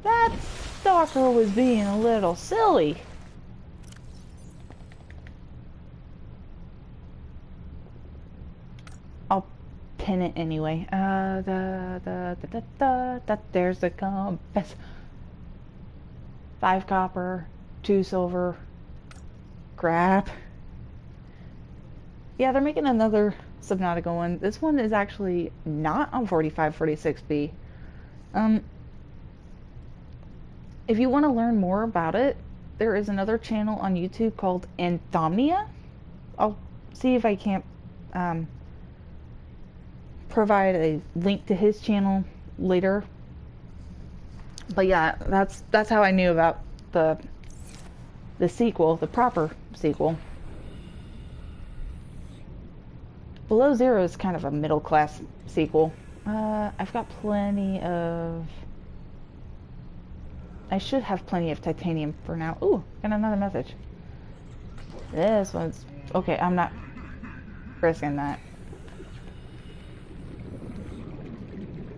S1: That stalker was being a little silly. I'll pin it anyway. There's the compass. 5 copper, 2 silver. Crap. Yeah, they're making another Subnautica one. This one is actually not on 4546B. If you want to learn more about it, there is another channel on YouTube called Insomnia. I'll see if I can't provide a link to his channel later. But yeah, that's how I knew about the sequel, the proper sequel. Below Zero is kind of a middle class sequel. I've got plenty of... I should have plenty of titanium for now. Ooh, got another message. This one's... Okay, I'm not risking that.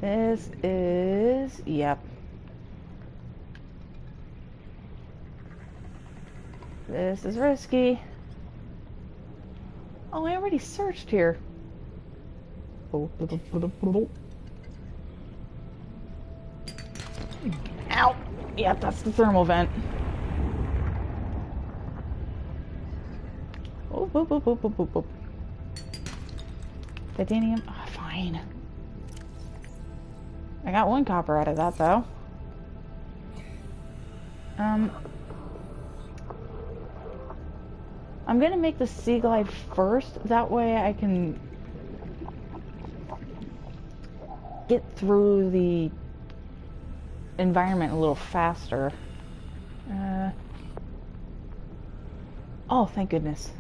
S1: This is... Yep. This is risky. Oh, I already searched here. Ow! Yep, that's the thermal vent. Oh, boop, boop, boop, boop, boop, boop. Titanium? Oh, fine. I got 1 copper out of that, though. I'm gonna make the sea glide first. That way I can get through the environment a little faster. Oh, thank goodness.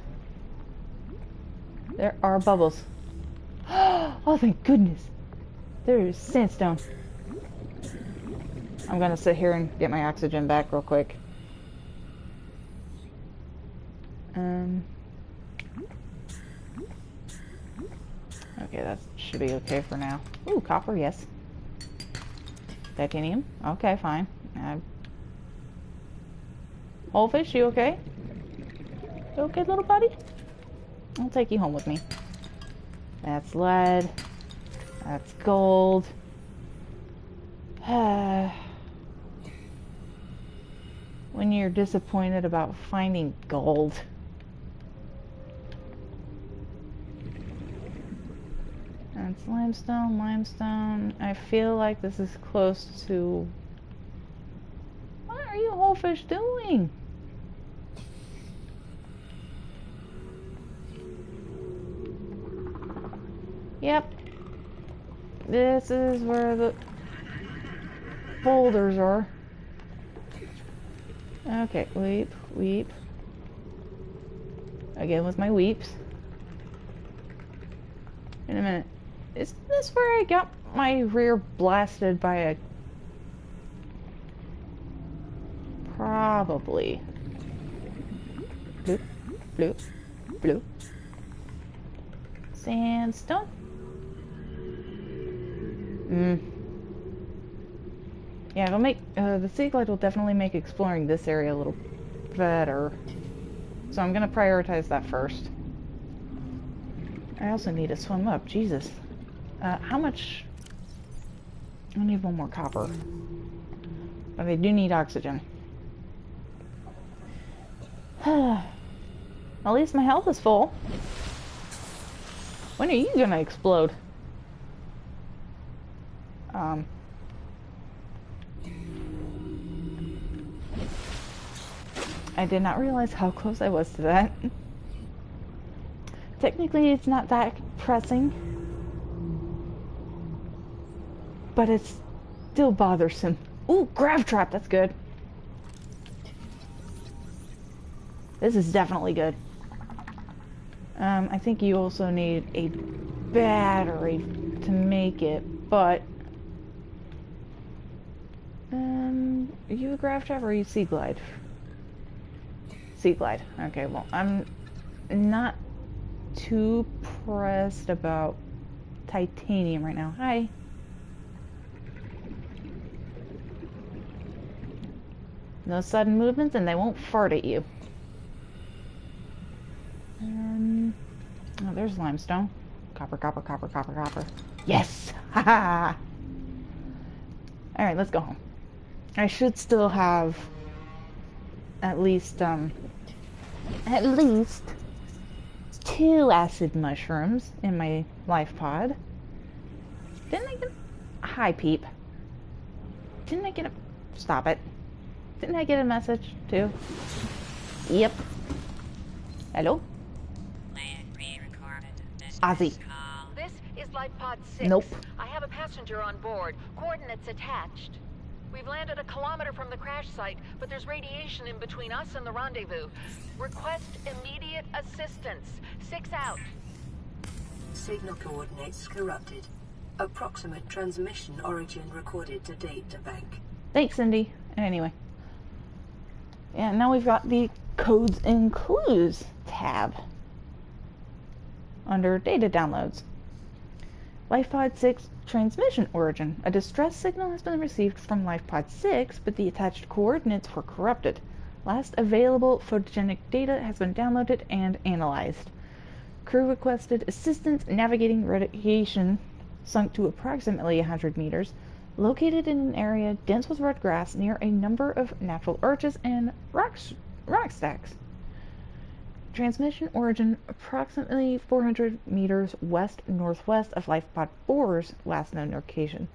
S1: There are bubbles. Oh, thank goodness. There is sandstone. I'm gonna sit here and get my oxygen back real quick. Okay, that should be okay for now. Ooh, copper, yes. Titanium, okay, fine. Oldfish, you okay? You okay, little buddy? I'll take you home with me. That's lead. That's gold. When you're disappointed about finding gold. That's limestone, limestone. I feel like this is close to... What are you wholefish doing? Yep. This is where the boulders are. Okay, weep, weep. Again with my weeps. In a minute. Is this where I got my rear blasted by a... Probably. Bloop, bloop, bloop. Sandstone? Yeah, it'll make... the sea glide will definitely make exploring this area a little better. So I'm gonna prioritize that first. I also need to swim up, Jesus. How much? I need 1 more copper. But I do need oxygen. At least my health is full. When are you gonna explode? I did not realize how close I was to that. Technically, it's not that pressing. but it's still bothersome. Ooh, grav trap, that's good. This is definitely good. I think you also need a battery to make it, but are you a grav trap or are you sea glide? Sea glide. Okay, well, I'm not too pressed about titanium right now. Hi. No sudden movements and they won't fart at you. Oh, there's limestone. Copper, copper, copper, copper, copper. Yes! Haha! Alright, let's go home. I should still have at least 2 acid mushrooms in my life pod. Didn't I get a... Hi, Peep. Didn't I get a... Stop it. Didn't I get a message, too? Yep. Hello?
S4: Plan re-recorded.
S1: Ozzy.
S4: Call.
S5: This is Life Pod 6.
S1: Nope.
S5: I have a passenger on board. Coordinates attached. We've landed a kilometer from the crash site, but there's radiation in between us and the rendezvous. Request immediate assistance. 6 out.
S2: Signal coordinates corrupted. Approximate transmission origin recorded to data bank.
S1: Thanks, Cindy. Anyway. Yeah, now we've got the Codes and Clues tab under Data Downloads. LifePod 6 Transmission Origin. A distress signal has been received from LifePod 6, but the attached coordinates were corrupted. Last available photogenic data has been downloaded and analyzed. Crew requested assistance navigating radiation sunk to approximately 100 meters, located in an area dense with red grass near a number of natural arches and rock stacks. Transmission origin approximately 400 meters west-northwest of LifePod 4's last known location.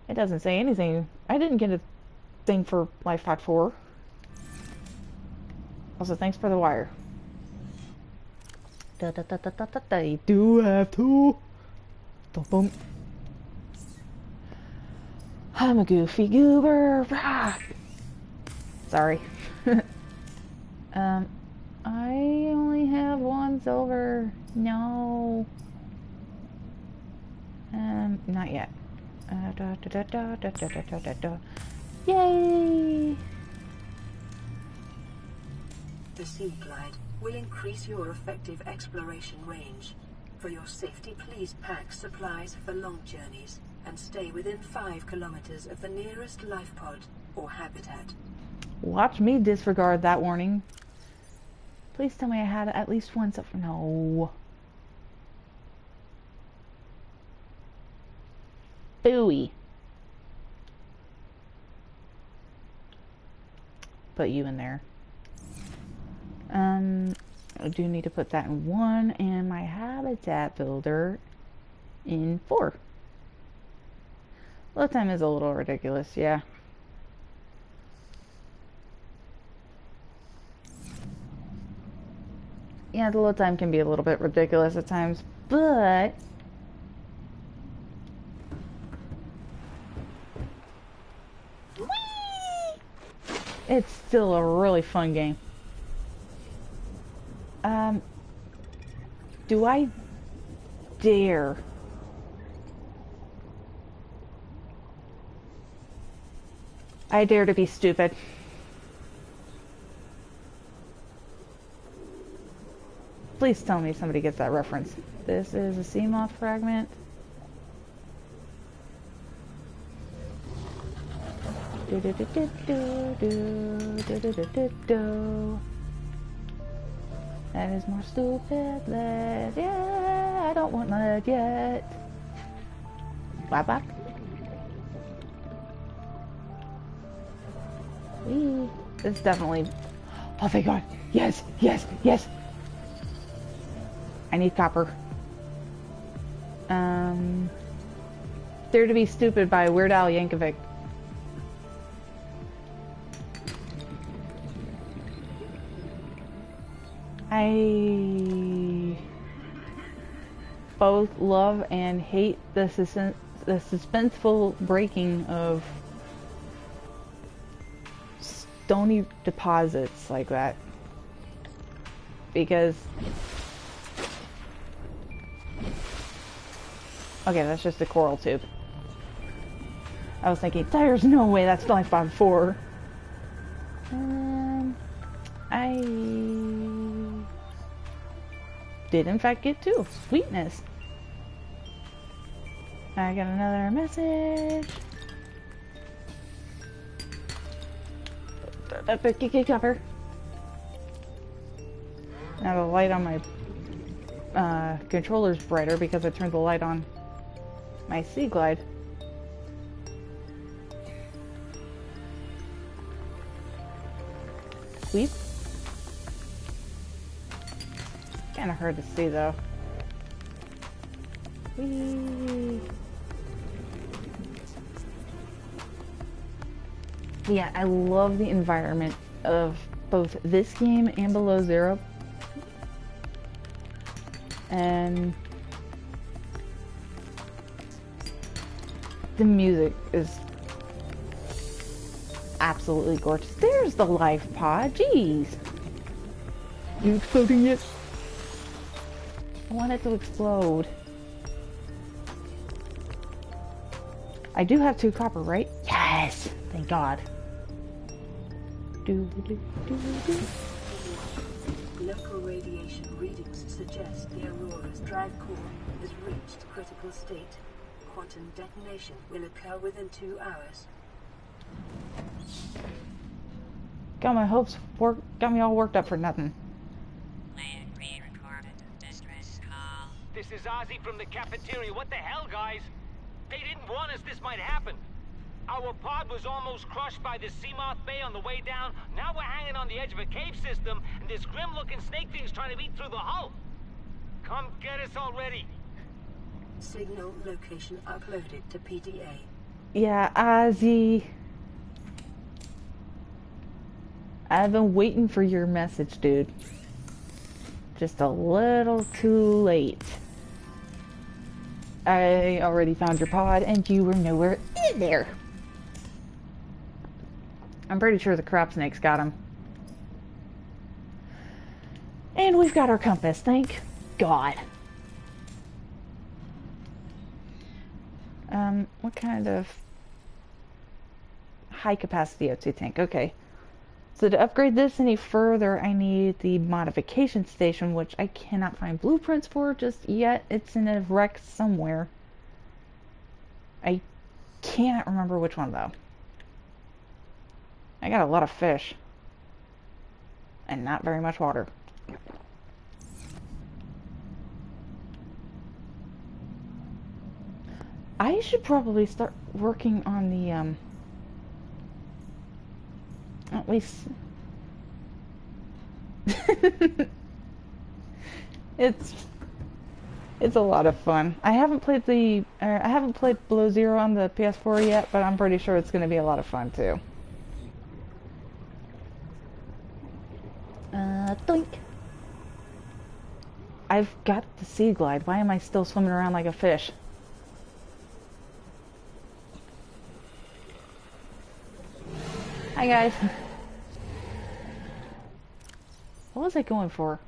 S1: It doesn't say anything. I didn't get a thing for LifePod 4. Also, thanks for the wire. You do have to. Dum-dum. I'm a goofy goober. Rah! Sorry. I only have 1 silver. No. Not yet. Yay!
S2: The Sea Glide will increase your effective exploration range. For your safety, please pack supplies for long journeys and stay within 5 kilometers of the nearest life pod or habitat.
S1: Watch me disregard that warning. Please tell me I had at least 1 silver. No. Booey. Put you in there. I do need to put that in 1 and my habitat builder in 4. Load time is a little ridiculous, yeah. Yeah, the load time can be a little bit ridiculous at times, but it's still a really fun game. Do I dare? I dare to be stupid. Please tell me somebody gets that reference. This is a sea moth fragment. That is more stupid lead. Yeah, I don't want lead yet. Bye bye. This is definitely. Oh, thank God. Yes, yes, yes. I need copper. Dare to be Stupid by Weird Al Yankovic. both love and hate the suspenseful breaking of stony deposits like that. Because... okay, that's just a coral tube. I was thinking, there's no way that's Life Pod 4. I did in fact get 2. Sweetness. I got another message. Cover. Now the light on my controller's brighter because I turned the light on my Sea Glide. Sweep. Kinda hard to see though. Whee. Yeah, I love the environment of both this game and Below Zero. And the music is absolutely gorgeous. There's the life pod. Jeez. You exploding yet? I want it to explode. I do have 2 copper, right? Yes! Thank God.
S2: Local radiation readings suggest the Aurora's drive core has reached critical state. Quantum detonation will occur within 2 hours.
S1: Got my hopes got me all worked up for nothing.
S4: Land re-recorded. Distress call.
S6: This is Ozzy from the cafeteria. What the hell, guys? They didn't warn us this might happen. Our pod was almost crushed by the Seamoth Bay on the way down. Now we're hanging on the edge of a cave system, and this grim-looking snake thing's trying to eat through the hull. Come get us already.
S2: Signal location uploaded to PDA.
S1: Yeah, Ozzy. I've been waiting for your message, dude. Just a little too late. I already found your pod, and you were nowhere in there. I'm pretty sure the crop snakes got him. And we've got our compass, thank God. What kind of high capacity O2 tank? Okay. So to upgrade this any further, I need the modification station, which I cannot find blueprints for just yet. It's in a wreck somewhere. I cannot remember which one though. I got a lot of fish. And not very much water. I should probably start working on the, at least... It's a lot of fun. I haven't played Below Zero on the PS4 yet, but I'm pretty sure it's going to be a lot of fun too. Doink. I've got the Sea Glide. Why am I still swimming around like a fish? Hi guys. What was I going for?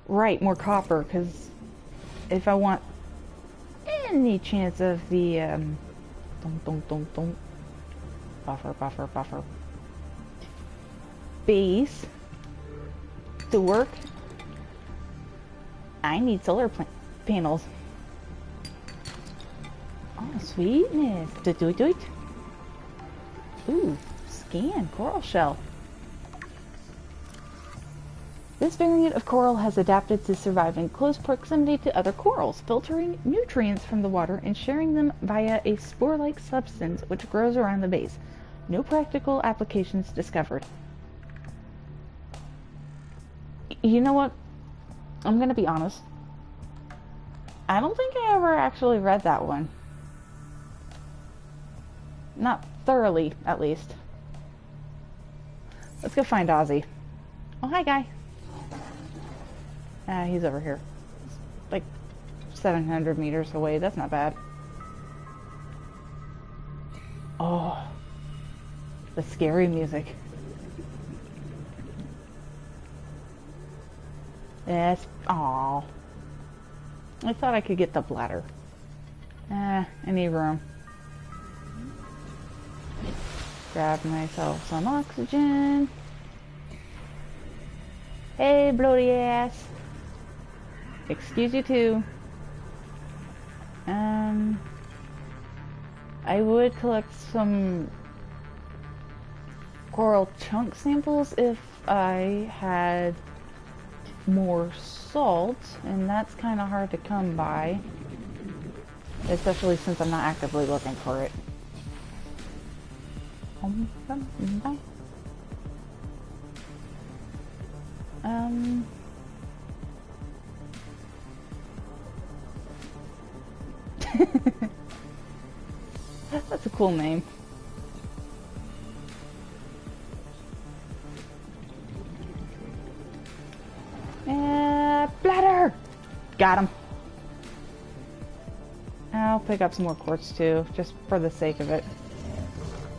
S1: Right, more copper, because if I want any chance of the buffer base to work, I need solar panels. Oh, sweetness. Do it. Ooh, scan coral shell. This variant of coral has adapted to survive in close proximity to other corals, filtering nutrients from the water and sharing them via a spore-like substance which grows around the base. No practical applications discovered. You know what? I'm gonna be honest. I don't think I ever actually read that one. Not thoroughly, at least. Let's go find Ozzy. Oh, hi, guy. Ah, he's over here. Like 700 meters away. That's not bad. Oh, the scary music. Yes. Aw. I thought I could get the bladder. I need room. Grab myself some oxygen. Hey, bloaty ass. Excuse you too. I would collect some coral chunk samples if I had more salt, and that's kind of hard to come by, especially since I'm not actively looking for it. That's a cool name. Bladder! Got him. I'll pick up some more quartz too, just for the sake of it.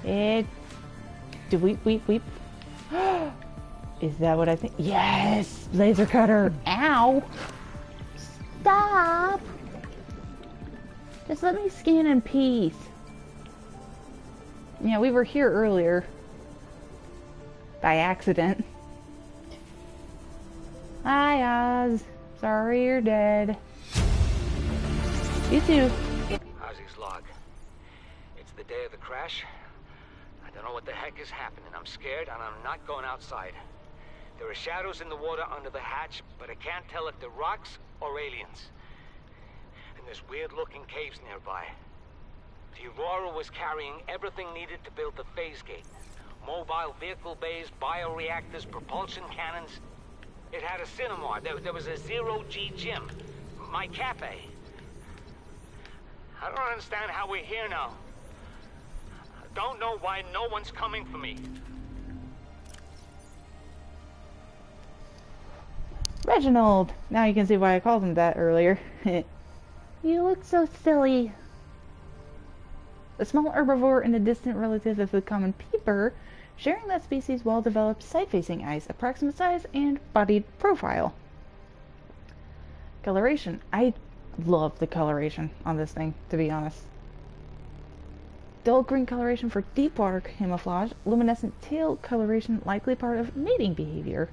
S1: Weep. Is that what I think? Yes! Laser cutter! Ow! Stop! Just let me scan in peace. Yeah, we were here earlier. By accident. Hi, Oz. Sorry you're dead. You too.
S6: Ozzy's log. It's the day of the crash. I don't know what the heck is happening. I'm scared and I'm not going outside. There are shadows in the water under the hatch, but I can't tell if they're rocks or aliens. And there's weird-looking caves nearby. The Aurora was carrying everything needed to build the phase gate. Mobile vehicle bays, bioreactors, propulsion cannons. It had a cinema. There was a zero-G gym. My cafe. I don't understand how we're here now. I don't know why no one's coming for me.
S1: Reginald! Now you can see why I called him that earlier. You look so silly. A small herbivore and a distant relative of the common peeper, sharing that species' well-developed side-facing eyes, approximate size, and body profile. Coloration. I love the coloration on this thing, to be honest. Dull green coloration for deep water camouflage, luminescent tail coloration likely part of mating behavior.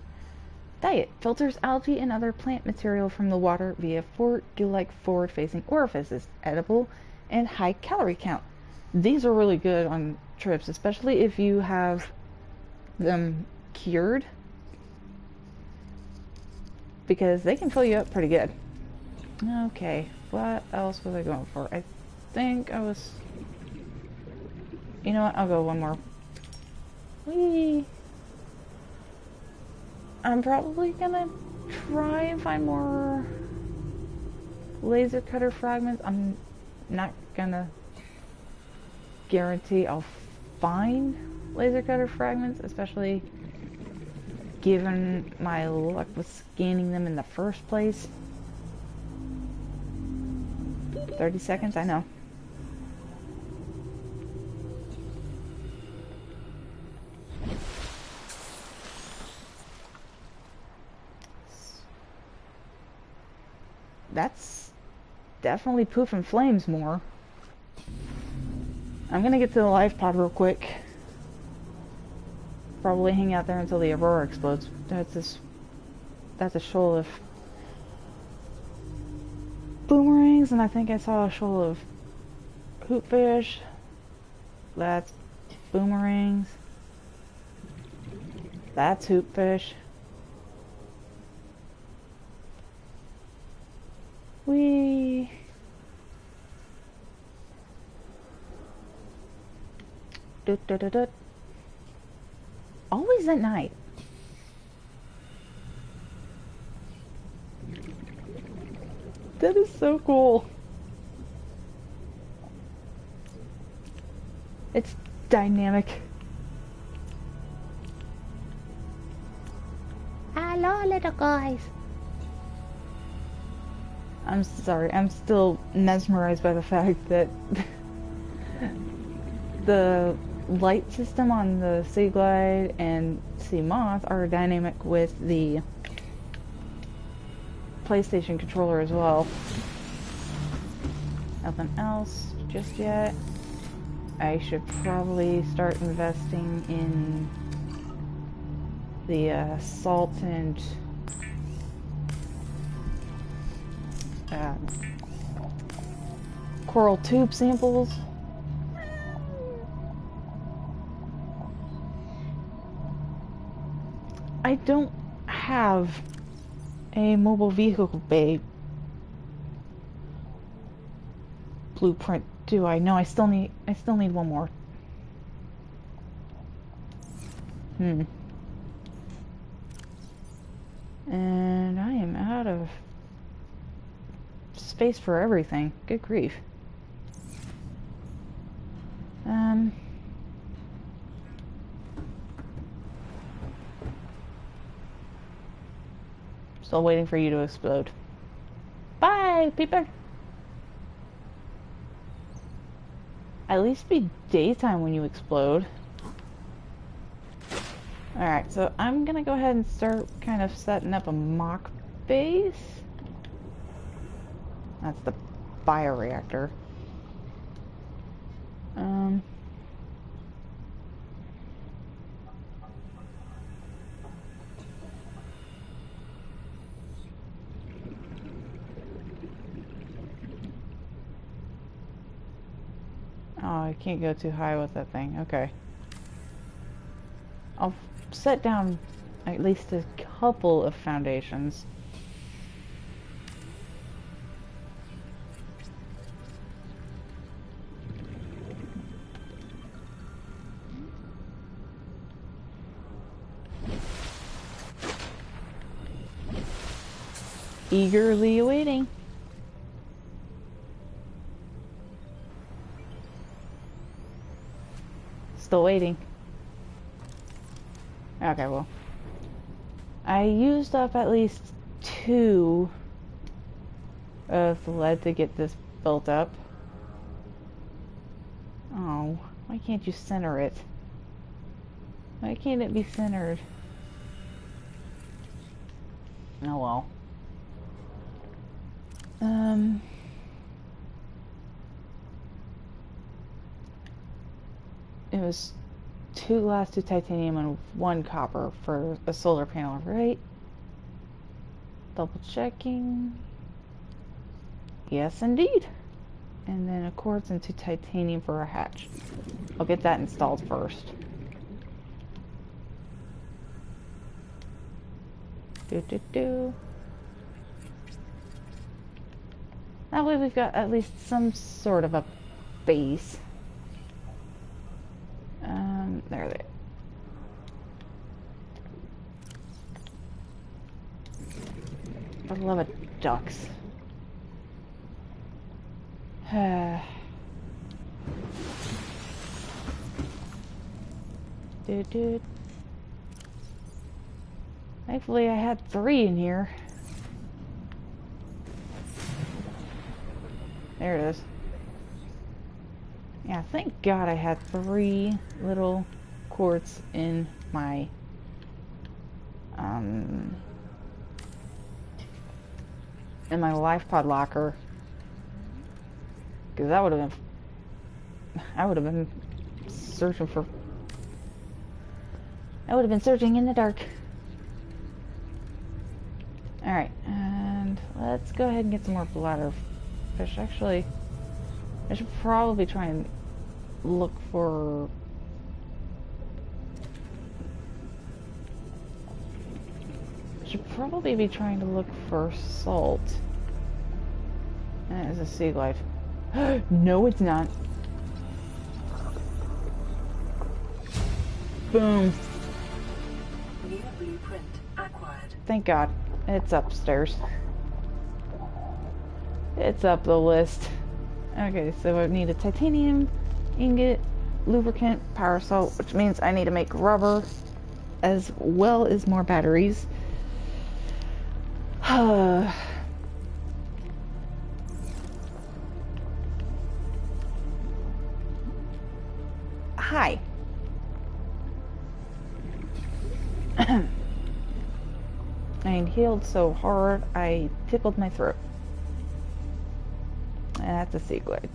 S1: Diet. Filters algae and other plant material from the water via four gill-like forward-facing orifices, edible, and high calorie count. These are really good on trips, especially if you have them cured, because they can fill you up pretty good. Okay, what else was I going for? I think I was... You know what? I'll go one more. Whee! I'm probably gonna try and find more laser cutter fragments. I'm not gonna guarantee I'll find laser cutter fragments, especially given my luck with scanning them in the first place. 30 seconds, I know. That's definitely poofing flames more. I'm gonna get to the life pod real quick. Probably hang out there until the Aurora explodes. That's a shoal of boomerangs, and I think I saw a shoal of hoopfish. That's boomerangs. That's hoopfish. Whee! Always at night. That is so cool. It's dynamic. Hello, little guys. I'm sorry, I'm still mesmerized by the fact that the light system on the Sea Glide and Sea Moth are dynamic with the PlayStation controller as well. Nothing else just yet. I should probably start investing in the salt and coral tube samples. I don't have a mobile vehicle bay blueprint, do I? No, I still need one more. And I am out of space for everything. Good grief. Still waiting for you to explode. Bye, people. At least be daytime when you explode. Alright, so I'm gonna go ahead and start kind of setting up a mock base. That's the bioreactor. Oh, I can't go too high with that thing. Okay. I'll set down at least a couple of foundations. Eagerly awaiting. Still waiting. Okay, well. I used up at least 2 of the lead to get this built up. Oh, why can't you center it? Why can't it be centered? Oh well. It was 2 glass, 2 titanium, and 1 copper for a solar panel, right? Double checking. Yes, indeed. And then a quartz and 2 titanium for a hatch. I'll get that installed first. That way we've got at least some sort of a base. There they are. For the love of ducks. Dude. Thankfully I had 3 in here. There it is. Yeah, thank God I had 3 little quartz in my life pod locker, because I would have been searching in the dark. All right, and let's go ahead and get some more bladderfish. Actually, I should probably try and look for salt. And it's a sea glide. No, it's not. Boom.
S2: New blueprint acquired.
S1: Thank God. It's upstairs. It's up the list. Okay, so I need a titanium ingot, lubricant, power salt, which means I need to make rubber as well as more batteries. Hi. I inhaled so hard I tickled my throat. That's a seaglide.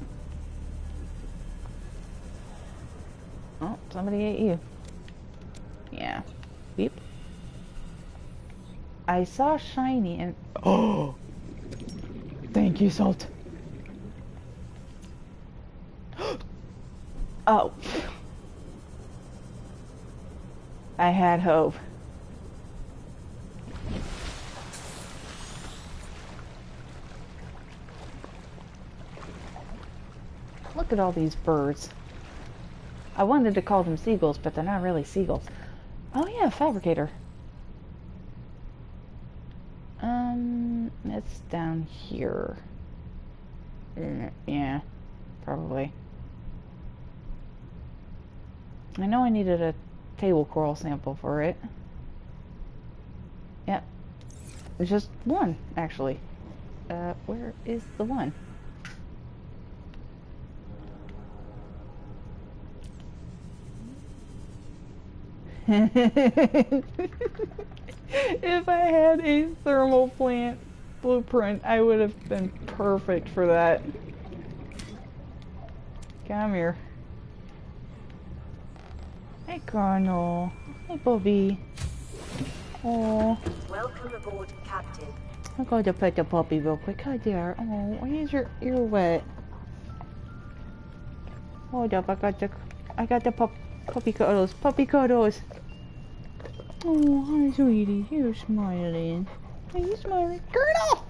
S1: Oh, somebody ate you. Yeah. Beep. I saw shiny and... Oh! Thank you, Salt. Oh. I had hope. Look at all these birds. I wanted to call them seagulls, but they're not really seagulls. Oh yeah, fabricator. It's down here. Yeah, probably. I know I needed a table coral sample for it. Yep. It's just one, actually. Where is the one? If I had a thermal plant blueprint, I would have been perfect for that. Come here. Hey, Colonel. Hey, Bobby. Oh.
S2: Welcome aboard, Captain.
S1: I'm going to pet the puppy real quick. Hi there. Oh, why is your ear wet? Hold up, I got the puppy cuddles. Puppy cuddles. Oh, hi, sweetie. You're smiling. Are you smiling? Colonel!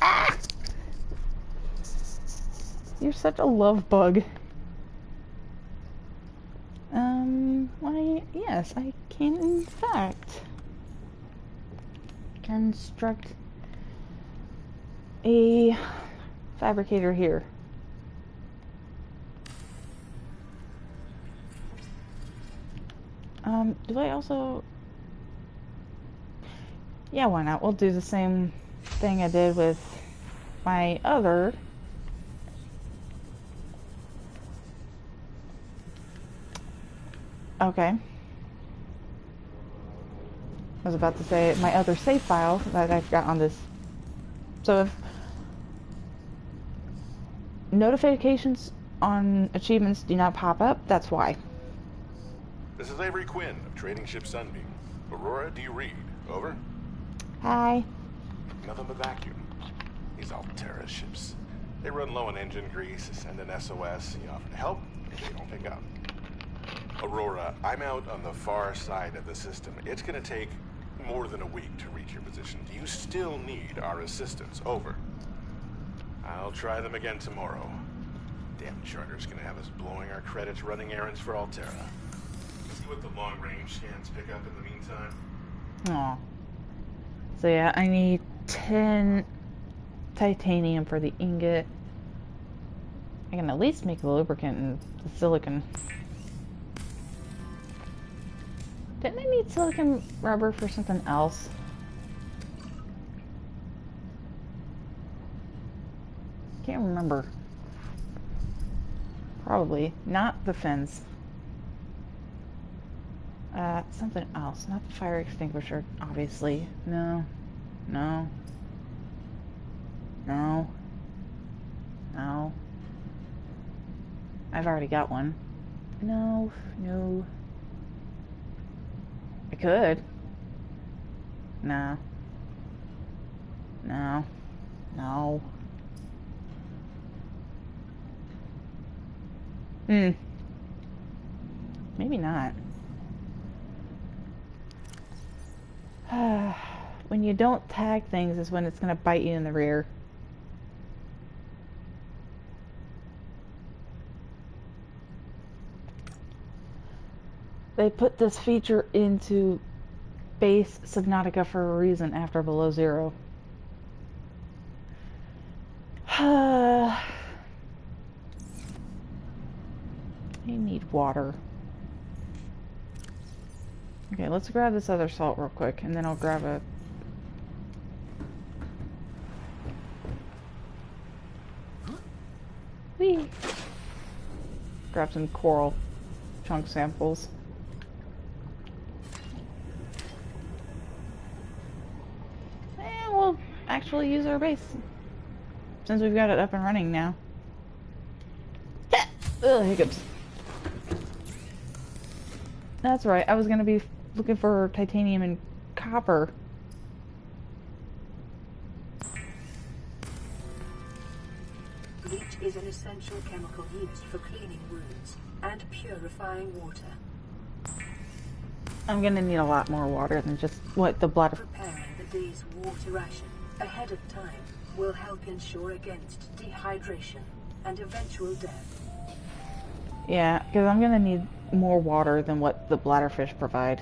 S1: Ah! You're such a love bug. Why, yes, I can, in fact, construct a fabricator here. Do I also... Yeah, why not? We'll do the same thing I did with my other... Okay. I was about to say my other save file that I've got on this. So if notifications on achievements do not pop up, that's why.
S7: This is Avery Quinn of Trading Ship Sunbeam. Aurora, do you read? Over?
S1: Hi.
S7: Nothing but vacuum. These Altera ships. They run low on engine grease, send an SOS, you offer to help, they don't pick up. Aurora, I'm out on the far side of the system. It's gonna take more than a week to reach your position. Do you still need our assistance? Over. I'll try them again tomorrow. Damn charter's gonna have us blowing our credits running errands for Altera. See what the long-range scans pick up in the meantime.
S1: Aw. So yeah, I need 10 titanium for the ingot. I can at least make the lubricant and the silicon. Didn't I need silicon rubber for something else? Can't remember. Probably. Not the fins. Something else. Not the fire extinguisher, obviously. No. No. No. No. I've already got one. No. No. I could. No. No. No. Maybe not. When you don't tag things is when it's going to bite you in the rear. They put this feature into base Subnautica for a reason after below zero. I need water. Okay, let's grab this other salt real quick, and then I'll grab a... Whee! grab some coral chunk samples. And we'll actually use our base since we've got it up and running now. Ugh, hiccups. That's right, I was gonna be looking for titanium and copper.
S2: Bleach is an essential chemical used for cleaning wounds and purifying water.
S1: I'm gonna need a lot more water than just what the bladder.
S2: Preparing the day's water ration ahead of time will help ensure against dehydration and eventual death.
S1: Yeah, because I'm gonna need more water than what the bladderfish provide.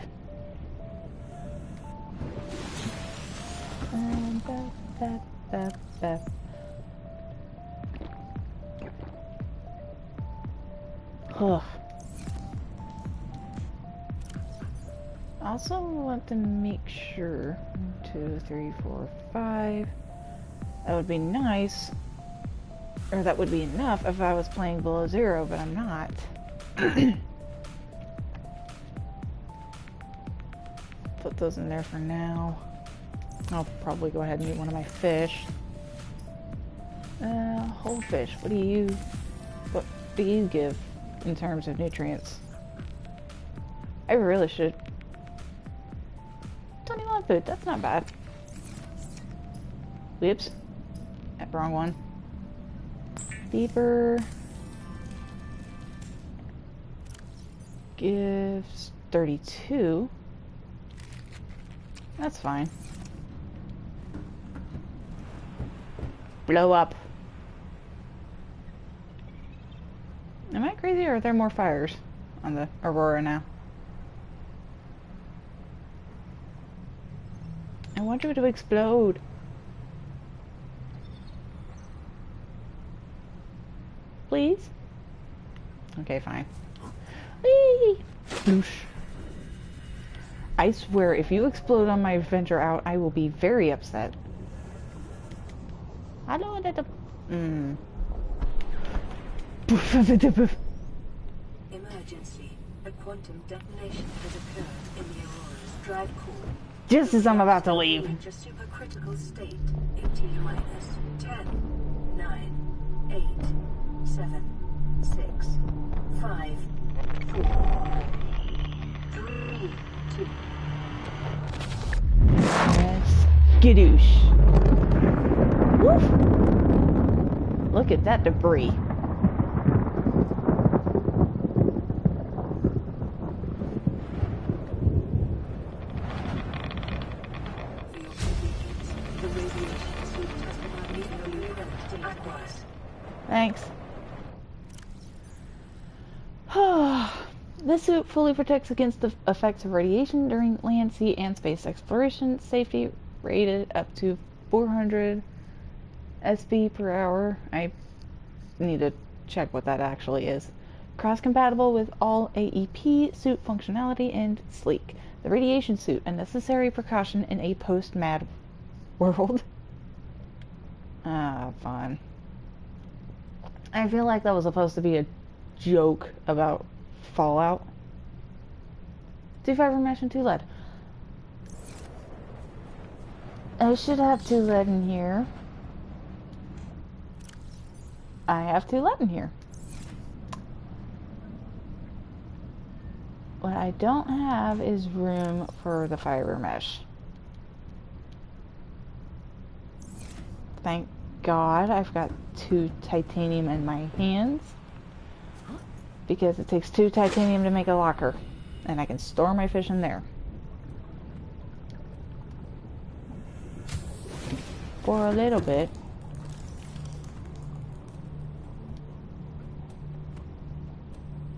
S1: Ugh. I also want to make sure 1, 2, 3, 4, 5. That would be nice, or that would be enough if I was playing below 0, but I'm not. Put those in there for now. I'll probably go ahead and eat one of my fish. Whole fish. What do you give in terms of nutrients? I really should. 21 food. That's not bad. Whoops. Wrong one. Deeper. Gives 32. That's fine. Blow up. Am I crazy, or are there more fires on the Aurora now? I want you to explode. Please? Okay, fine. Whee! Bloosh. I swear, if you explode on my venture out, I will be very upset. Hello, that
S2: Emergency. A quantum detonation has occurred in the Aurora's drive core.
S1: Just as I'm about to leave.
S2: Reach a supercritical state in T-minus 10, 9, 8, 7, 6, 5, 4, 3, 2.
S1: Yes. Skadoosh. Woof. Look at that debris. Thanks. This suit fully protects against the effects of radiation during land, sea, and space exploration. Safety rated up to 400 SB per hour. I need to check what that actually is. Cross-compatible with all AEP suit functionality and sleek. The radiation suit, a necessary precaution in a post-mad world. Ah, fun. I feel like that was supposed to be a joke about Fallout. 2 fiber mesh and 2 lead. I should have 2 lead in here. I have 2 lead in here. What I don't have is room for the fiber mesh. Thank God I've got 2 titanium in my hands, because it takes 2 titanium to make a locker, and I can store my fish in there for a little bit.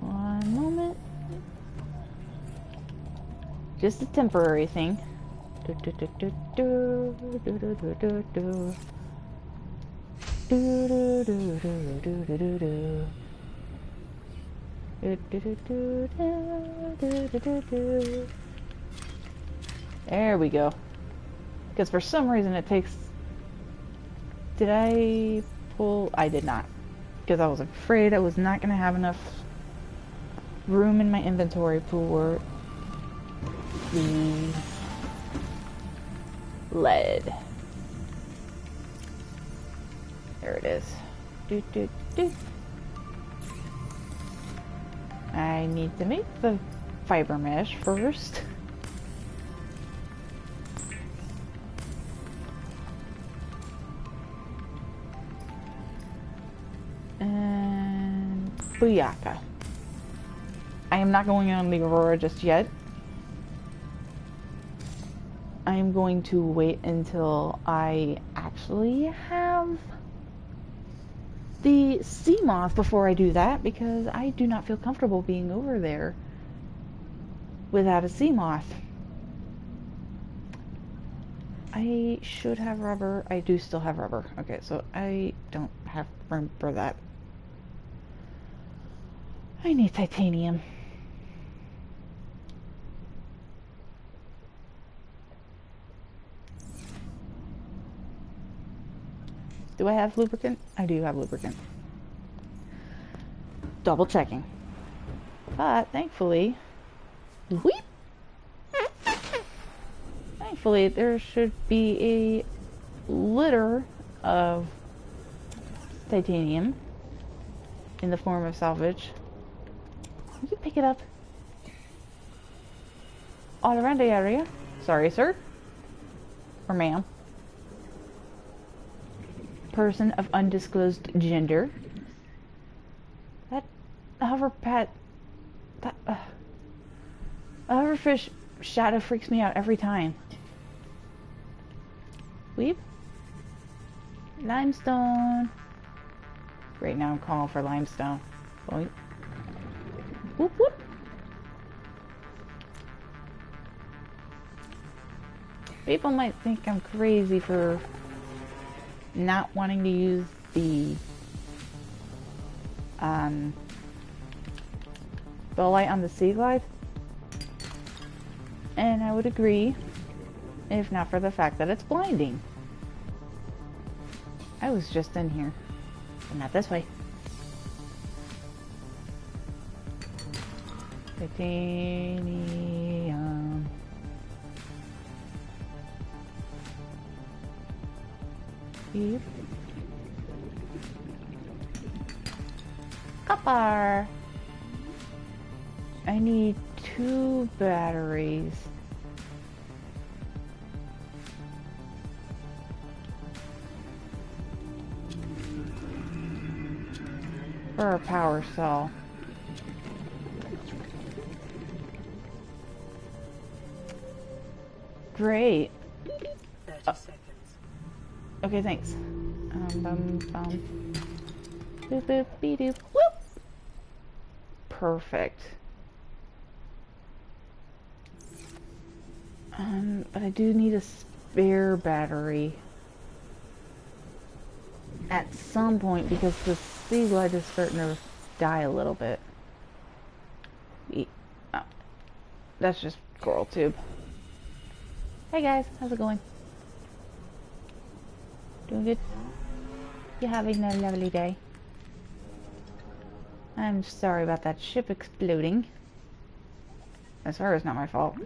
S1: One moment. Just a temporary thing. There we go. Because for some reason it takes... Did I pull? I did not. Because I was afraid I was not going to have enough room in my inventory for the lead. There it is. Doot, doot, doot. I need to make the fiber mesh first. And Booyaka. I am not going on the Aurora just yet. I am going to wait until I actually have the sea moth before I do that, because I do not feel comfortable being over there without a sea moth. I should have rubber. I do still have rubber. Okay, so I don't have room for that. I need titanium. Do I have lubricant? I do have lubricant. Double checking. But thankfully, weep. Thankfully, there should be a litter of titanium in the form of salvage. You can pick it up all around the area. Sorry, sir. Or ma'am. Person of undisclosed gender. That hoverpad, that hoverfish shadow freaks me out every time. Weep. Limestone. Right now I'm calling for limestone. Boink. Whoop whoop. People might think I'm crazy for not wanting to use the bow light on the Sea Glide, and I would agree, if not for the fact that it's blinding. I was just in here, but not this way. Titanium. Here. Copper. I need 2 batteries. For a power cell. Great.
S2: 30 seconds.
S1: Okay, thanks. Bum, bum. Boop, boop, be doop. Whoop! Perfect. But I do need a spare battery at some point, because the Sea Glide is starting to die a little bit. Oh, that's just coral tube. Hey guys, how's it going? Doing good? You having a lovely day? I'm sorry about that ship exploding. As far as not my fault.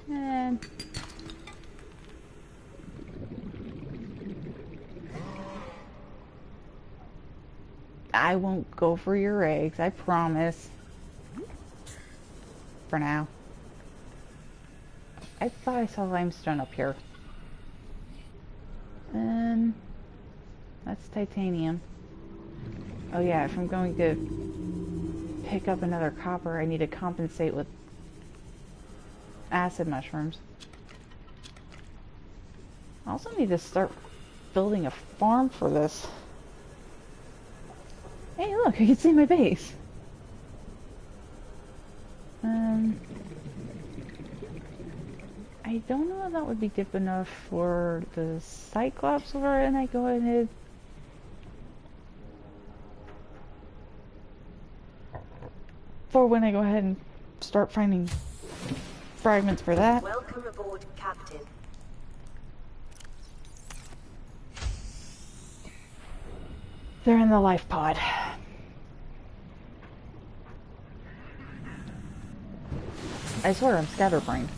S1: And I won't go for your eggs, I promise. For now. I thought I saw limestone up here. That's titanium. Oh yeah, if I'm going to pick up another copper, I need to compensate with acid mushrooms. I also need to start building a farm for this. Hey look, I can see my base. I don't know if that would be deep enough for the Cyclops, or and I go ahead for when I go ahead and start finding fragments for that.
S2: Welcome aboard, Captain.
S1: They're in the life pod. I swear I'm scatterbrained.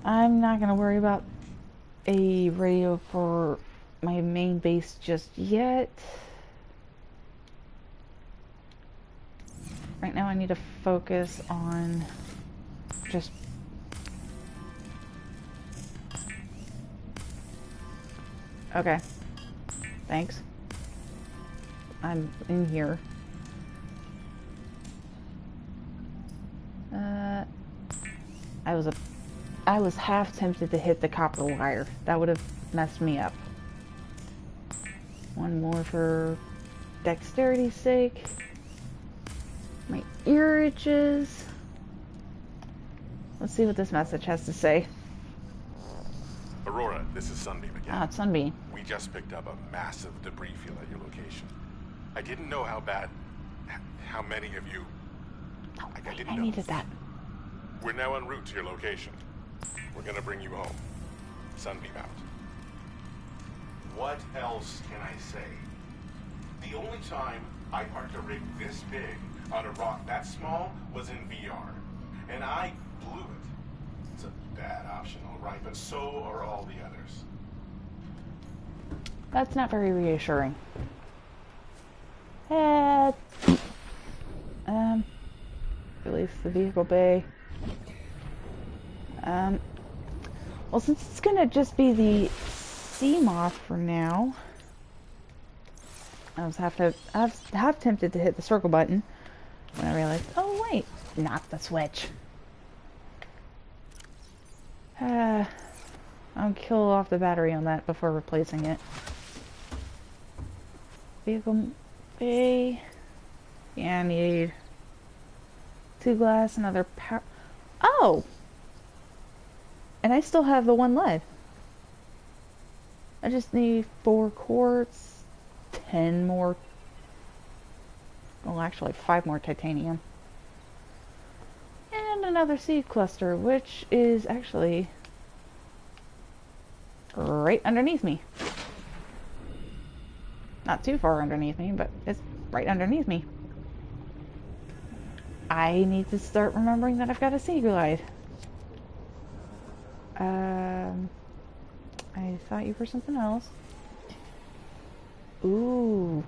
S1: I'm not gonna worry about a radio for my main base just yet. Right now I need to focus on just... Okay. Thanks. I'm in here. I was half tempted to hit the copper wire. That would have messed me up. One more for dexterity's sake. My ear itches. Let's see what this message has to say.
S7: Aurora, this is Sunbeam again.
S1: Ah, it's Sunbeam.
S7: We just picked up a massive debris field at your location. I didn't know how many of you...
S1: Oh,
S7: I
S1: right,
S7: didn't
S1: I
S7: know.
S1: needed that.
S7: We're now en route to your location. We're gonna bring you home. Sunbeam out. What else can I say? The only time I parked a rig this big on a rock that small was in VR. And I blew it. It's a bad option, all right, but so are all the others.
S1: That's not very reassuring. Release the vehicle bay. Well, since it's gonna just be the sea moth for now, I was half tempted to hit the circle button when I realized, oh wait, not the switch. I'll kill off the battery on that before replacing it. Vehicle bay. Yeah, I need 2 glass, another power. Oh! And I still have the 1 lead. I just need 4 quartz, 10 more. Well, actually, 5 more titanium. And another seed cluster, which is actually right underneath me. Not too far underneath me, but it's right underneath me. I need to start remembering that I've got a sea glide. I thought you were something else. Ooh.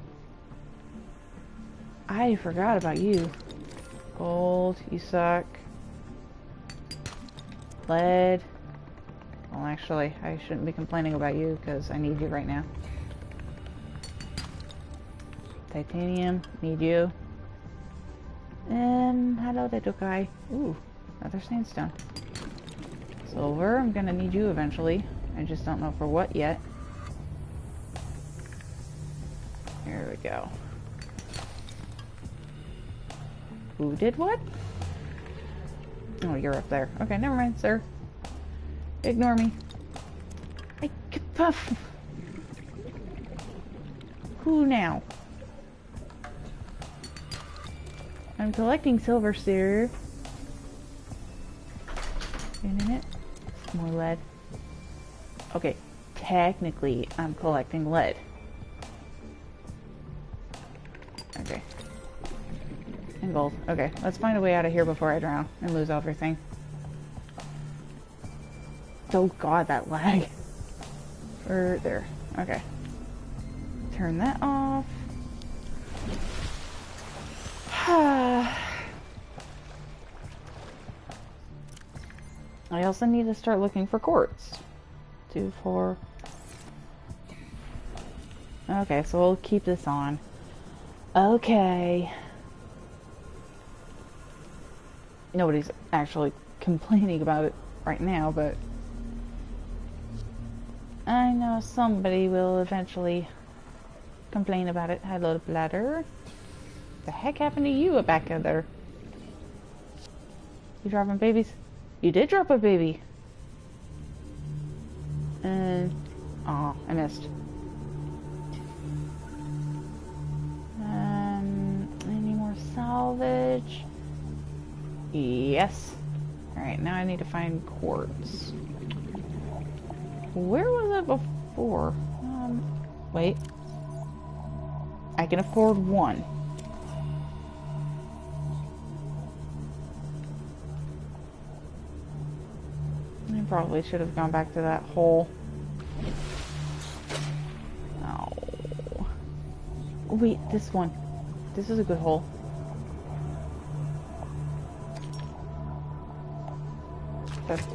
S1: I forgot about you. Gold, you suck. Lead. Well, actually, I shouldn't be complaining about you because I need you right now. Titanium, need you. And hello, little guy. Ooh, another sandstone. Silver, I'm gonna need you eventually. I just don't know for what yet. Here we go. Who did what? Oh, you're up there. Okay, never mind, sir. Ignore me. I could puff. Who now? I'm collecting silver, sir. In it. More lead. Okay, technically, I'm collecting lead. Okay. And gold. Okay, let's find a way out of here before I drown and lose everything. Oh god, that lag. There. Okay. Turn that off. I also need to start looking for quartz. 2, 4. Okay, so we'll keep this on. Okay. Nobody's actually complaining about it right now, but I know somebody will eventually complain about it. Hello, bladder. The heck happened to you back there? You dropping babies? You did drop a baby. And oh, I missed. Any more salvage? Yes. All right, now I need to find quartz. Where was it before? Wait. I can afford 1. Probably should have gone back to that hole. Oh. Wait, this one. This is a good hole. That's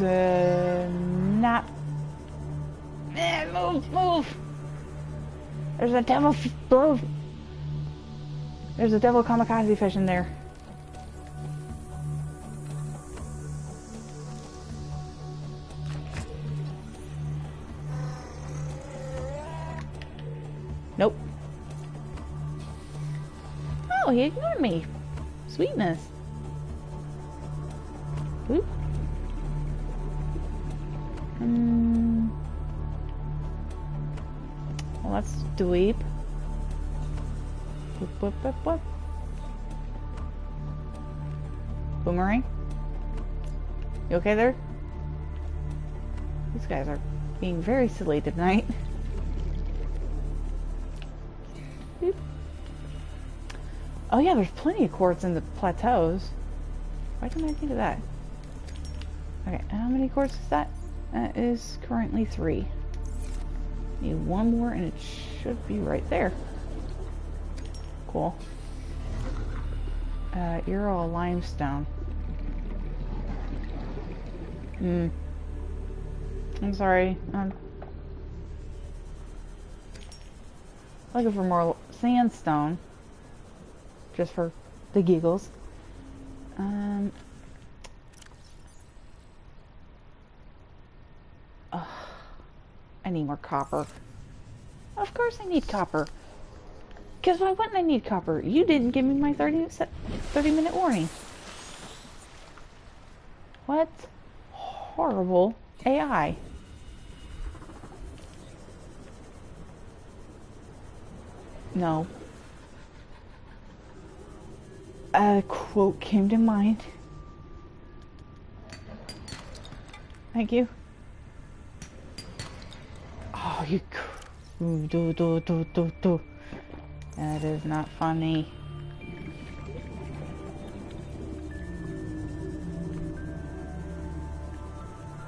S1: not. Move, move! There's a devil blue. There's a devil kamikaze fish in there. Nope. Oh, he ignored me. Sweetness. Oop. Well, that's dweeb. Whoop, whoop, whoop, whoop. Boomerang? You okay there? These guys are being very silly tonight. Boop. Oh yeah, there's plenty of quartz in the plateaus. Why didn't I think of that? Okay, how many quartz is that? That is currently 3. Need one more and it should be right there. Cool. You're all limestone. I'm sorry. I'm looking for more sandstone. Just for the giggles. I need more copper. Of course I need copper. Because why wouldn't I need copper? You didn't give me my 30-minute warning. What horrible AI. No. A quote came to mind. Thank you. Oh, you. That is not funny.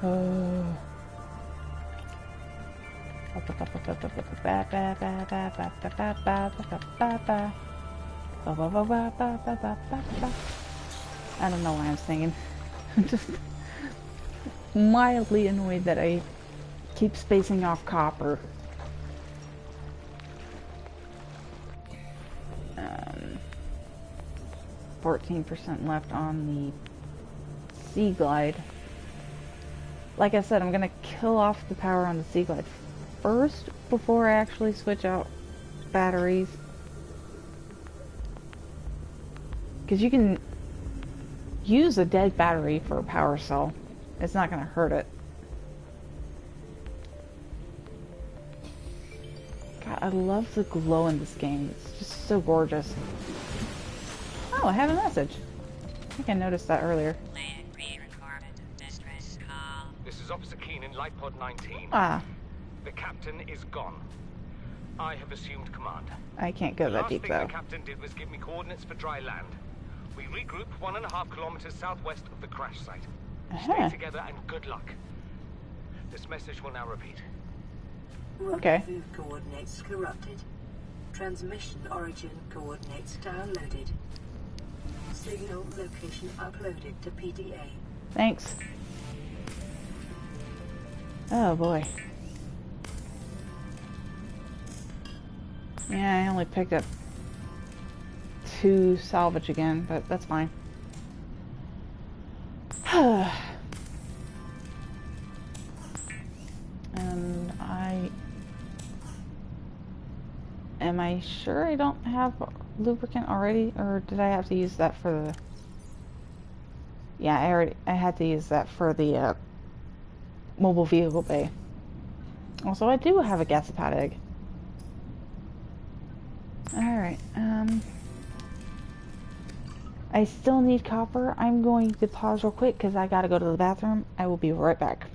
S1: I don't know why I'm singing. I'm just mildly annoyed that I keep spacing off copper. 14% left on the Sea Glide. Like I said, I'm gonna kill off the power on the Sea Glide first before I actually switch out batteries. Because you can use a dead battery for a power cell. It's not gonna hurt it. God, I love the glow in this game. It's just so gorgeous. Oh, I have a message. I think I noticed that earlier.
S4: Land re-recorded. Distress call.
S6: This is Officer Keane in Light Pod 19.
S1: Ah,
S6: The captain is gone. I have assumed command.
S1: I can't go that deep
S6: The last
S1: though.
S6: thing the captain did was give me coordinates for dry land. We regroup 1.5 kilometers southwest of the crash site. Stay together and good luck. This message will now repeat.
S1: Okay.
S2: Rendezvous coordinates corrupted. Transmission origin coordinates downloaded. Signal location uploaded to PDA.
S1: Thanks. Oh boy. Yeah, I only picked up 2 salvage again, but that's fine. And am I sure I don't have lubricant already, or did I have to use that for the... Yeah, I had to use that for the mobile vehicle bay. Also, I do have a gasopod egg. Alright, I still need copper. I'm going to pause real quick because I gotta go to the bathroom. I will be right back.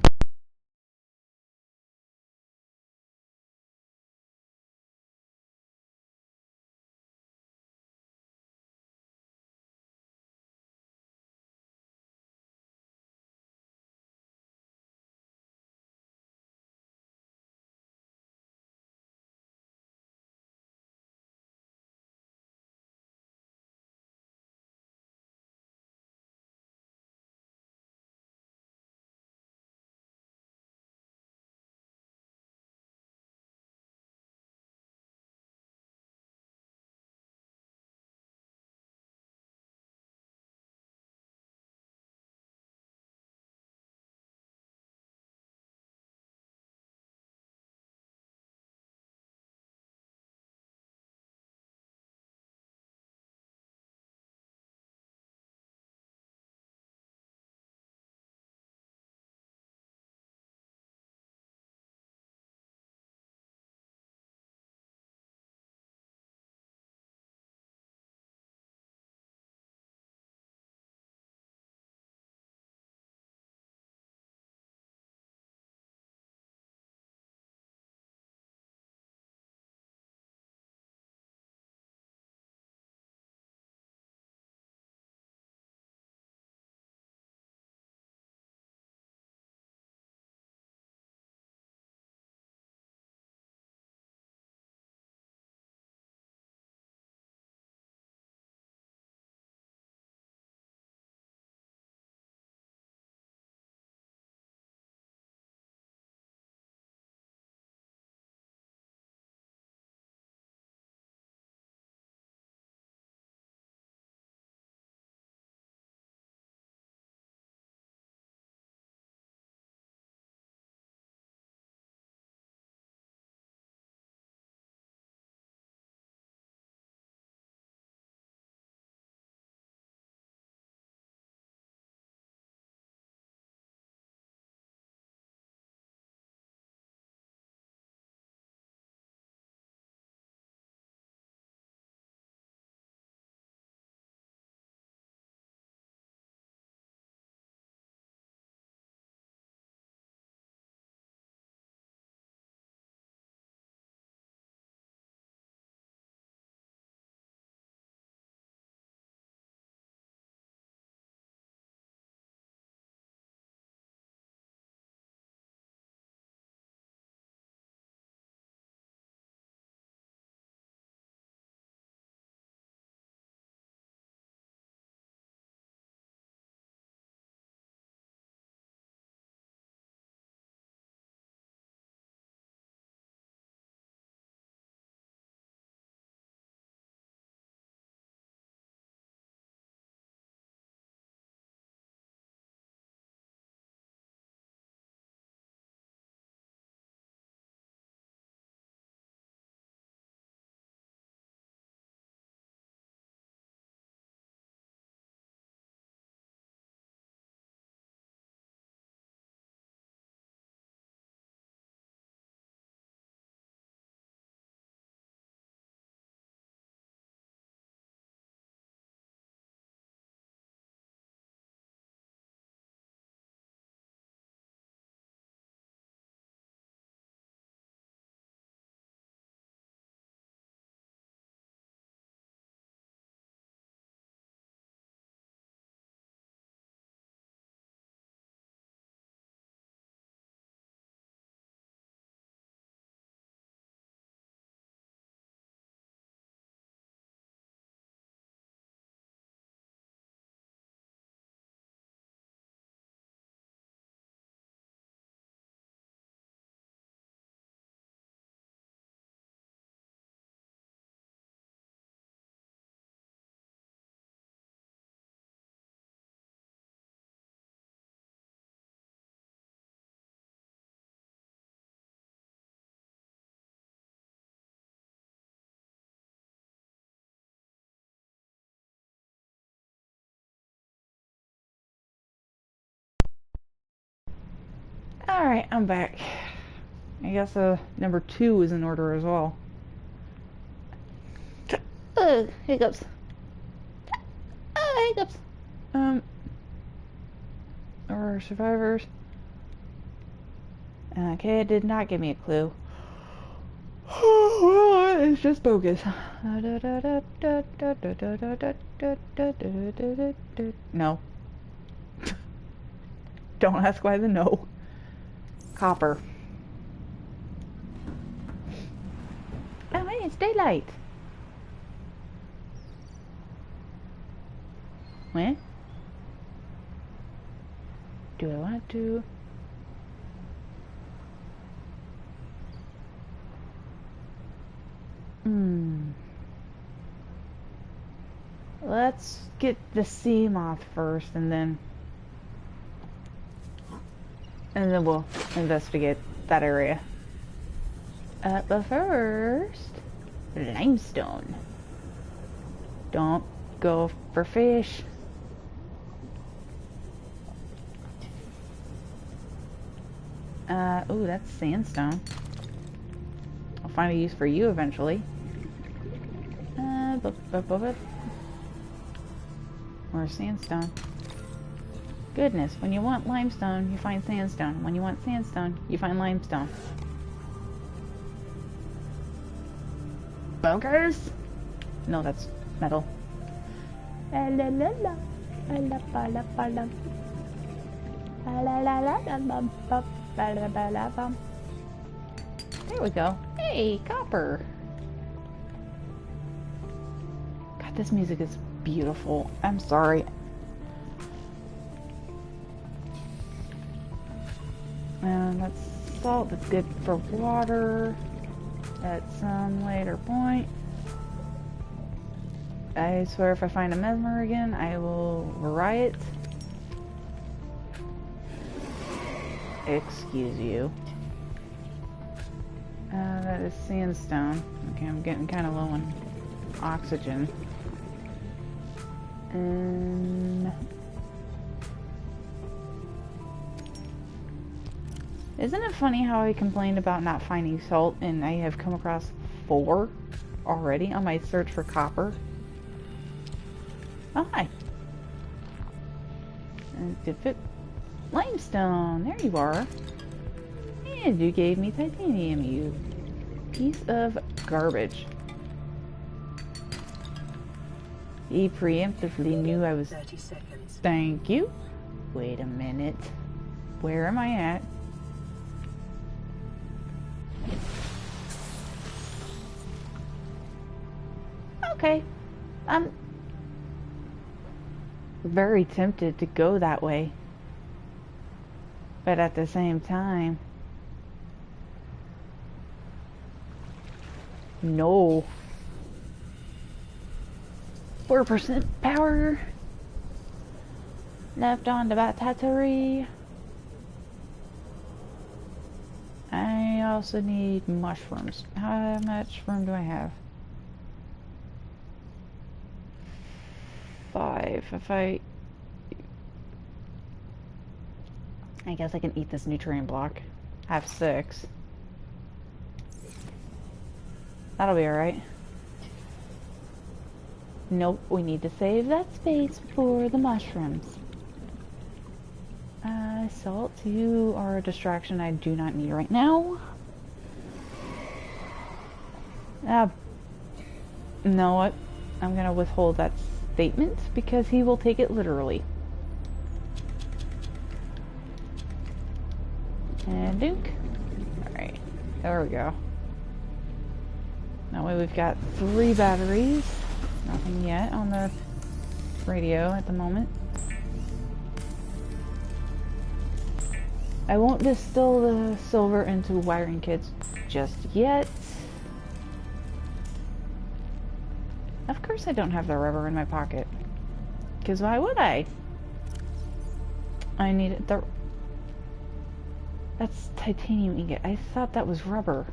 S1: Alright, I'm back. I guess number 2 is in order as well. Hiccups. Hiccups. Or survivors. Okay, it did not give me a clue. It's just bogus. No. Don't ask why the no. Copper. Oh, hey, it's daylight. When? Do I want to? Let's get the sea moth first, and then we'll investigate that area. But first, limestone. Don't go for fish. Ooh, that's sandstone. I'll find a use for you eventually. Or sandstone. Goodness, when you want limestone, you find sandstone. When you want sandstone, you find limestone. Bunkers? No, that's metal. There we go. Hey, copper. God, this music is beautiful. I'm sorry. And that's salt. That's good for water. At some later point. I swear if I find a mesmer again, I will riot. Excuse you. That is sandstone. Okay, I'm getting kind of low on oxygen. Isn't it funny how I complained about not finding salt and I have come across 4 already on my search for copper? Oh, hi. And limestone, there you are. And you gave me titanium, you piece of garbage. He preemptively knew I was...
S2: 30 seconds.
S1: Thank you. Wait a minute. Where am I at? Okay. I'm very tempted to go that way. But at the same time... No. 4% power left on the battery. I also need mushrooms. How much room do I have? 5. If I guess I can eat this nutrient block. I have 6. That'll be alright. Nope, we need to save that space for the mushrooms. Salt, you are a distraction I do not need right now. You know what? I'm gonna withhold that statement because he will take it literally. And dink. Alright, there we go. That way we've got 3 batteries. Nothing yet on the radio at the moment. I won't distill the silver into wiring kits just yet. Of course I don't have the rubber in my pocket. Because why would I? I need the... That's titanium ingot. I thought that was rubber.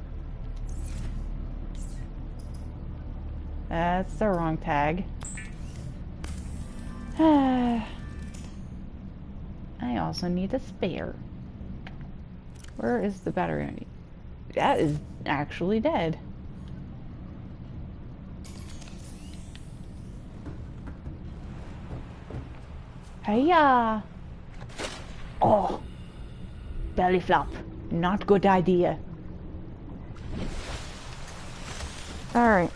S1: That's the wrong tag. I also need a spare. Where is the battery? That is actually dead. Hiya! Oh! Belly flop. Not good idea. Alright.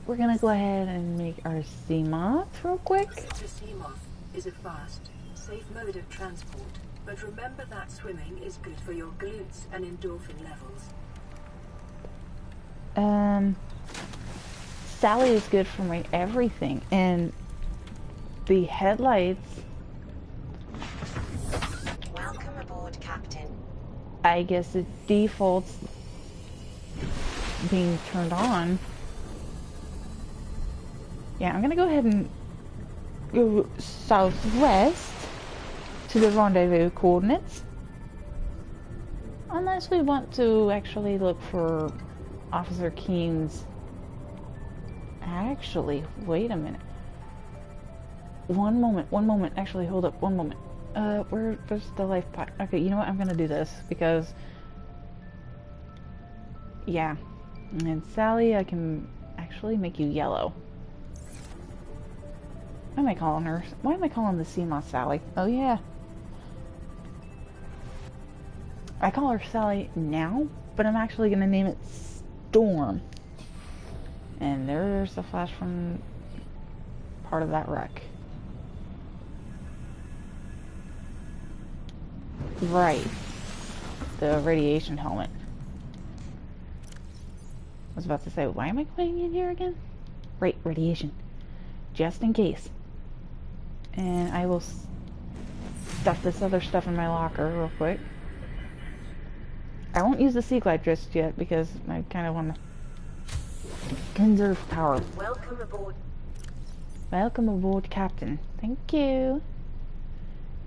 S1: We're gonna go ahead and make our sea moth real quick.
S2: The sea moth is a fast, safe mode of transport, but remember that swimming is good for your glutes and endorphin levels.
S1: Sally is good for my everything, and the headlights,
S3: Welcome aboard, Captain.
S1: I guess it defaults being turned on. Yeah, I'm gonna go ahead and go southwest to the rendezvous coordinates. Unless we want to actually look for Officer Keene's... Actually, wait a minute. One moment. Actually, hold up, one moment. Where's the life pod? Okay, you know what? I'm gonna do this because... Yeah. And Sally, I can actually make you yellow. Why am I calling her? Why am I calling the sea moth Sally? Oh yeah. I call her Sally now, but I'm actually gonna name it Storm. And there's the flash from part of that wreck. Right. The radiation helmet. I was about to say, why am I going in here again? Right, radiation. Just in case. And I will stuff this other stuff in my locker real quick. I won't use the sea glide just yet because I kind of want to conserve power.
S2: Welcome aboard.
S1: Welcome aboard, Captain. Thank you.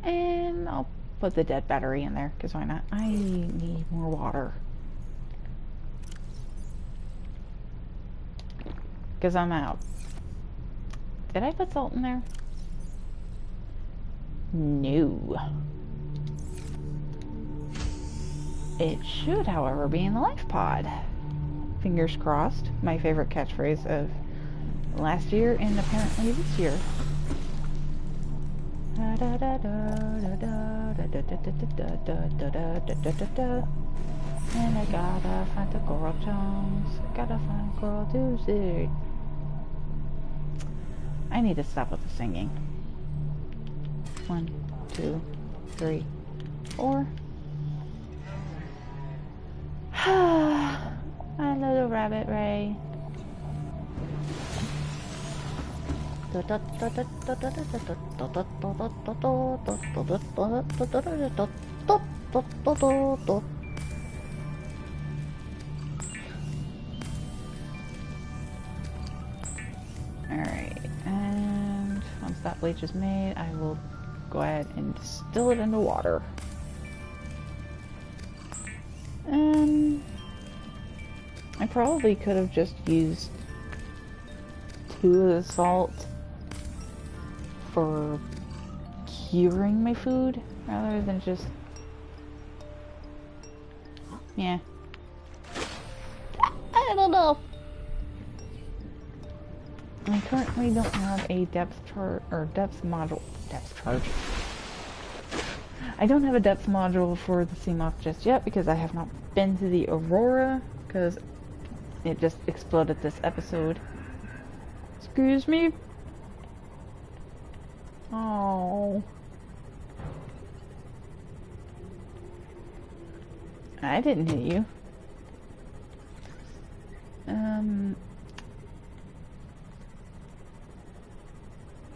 S1: And I'll put the dead battery in there because why not? I need more water. Because I'm out. Did I put salt in there? No. It should, however, be in the life pod. Fingers crossed. My favorite catchphrase of last year and apparently this year. And I gotta find the Coral Jones. Gotta find Coral Tuesday. I need to stop with the singing. 1, 2, 3, 4. My little rabbit Ray. Alright, and once that bleach is made, I will go ahead and distill it into water. I probably could have just used 2 of the salt for curing my food rather than just... Yeah. I don't know. I currently don't have a depth module. I don't have a depth module for the sea moth just yet because I have not been to the Aurora because it just exploded this episode. Excuse me? Oh. I didn't hit you.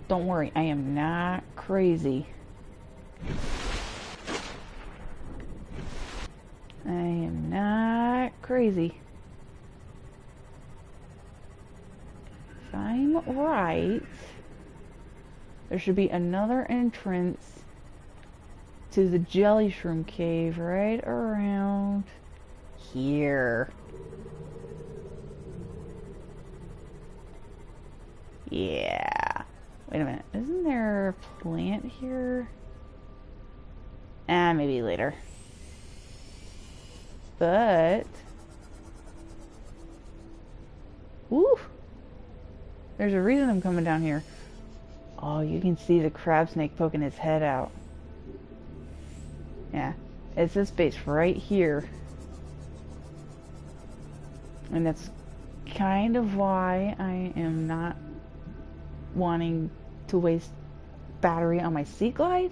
S1: Don't worry, I am not crazy. I am not crazy. If I'm right, there should be another entrance to the jelly shroom cave right around here. Yeah. Wait a minute. Isn't there a plant here? Maybe later. But... Woo! There's a reason I'm coming down here. Oh, you can see the crab snake poking his head out. Yeah, it's this base right here. And that's kind of why I am not wanting to waste battery on my Sea Glide.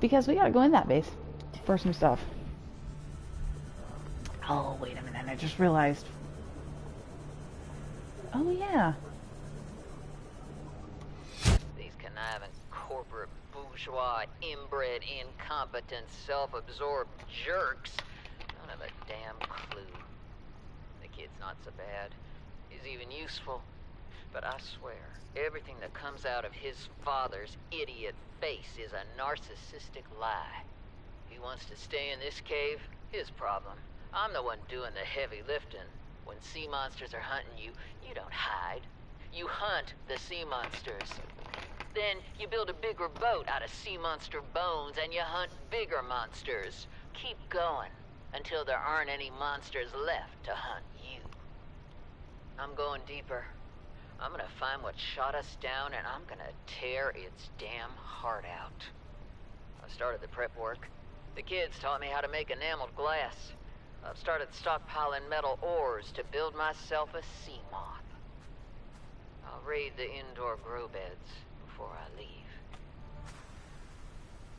S1: Because we gotta go in that base for some stuff. Oh, wait a minute, I just realized. Oh, yeah.
S8: These conniving corporate bourgeois, inbred, incompetent, self-absorbed jerks don't have a damn clue. The kid's not so bad. He's even useful. But I swear, everything that comes out of his father's idiot face is a narcissistic lie. He wants to stay in this cave, his problem. I'm the one doing the heavy lifting. When sea monsters are hunting you, you don't hide. You hunt the sea monsters. Then you build a bigger boat out of sea monster bones and you hunt bigger monsters. Keep going until there aren't any monsters left to hunt you. I'm going deeper. I'm gonna find what shot us down and I'm gonna tear its damn heart out. I started the prep work. The kids taught me how to make enameled glass. I've started stockpiling metal ores to build myself a sea moth. I'll raid the indoor grow beds before I leave.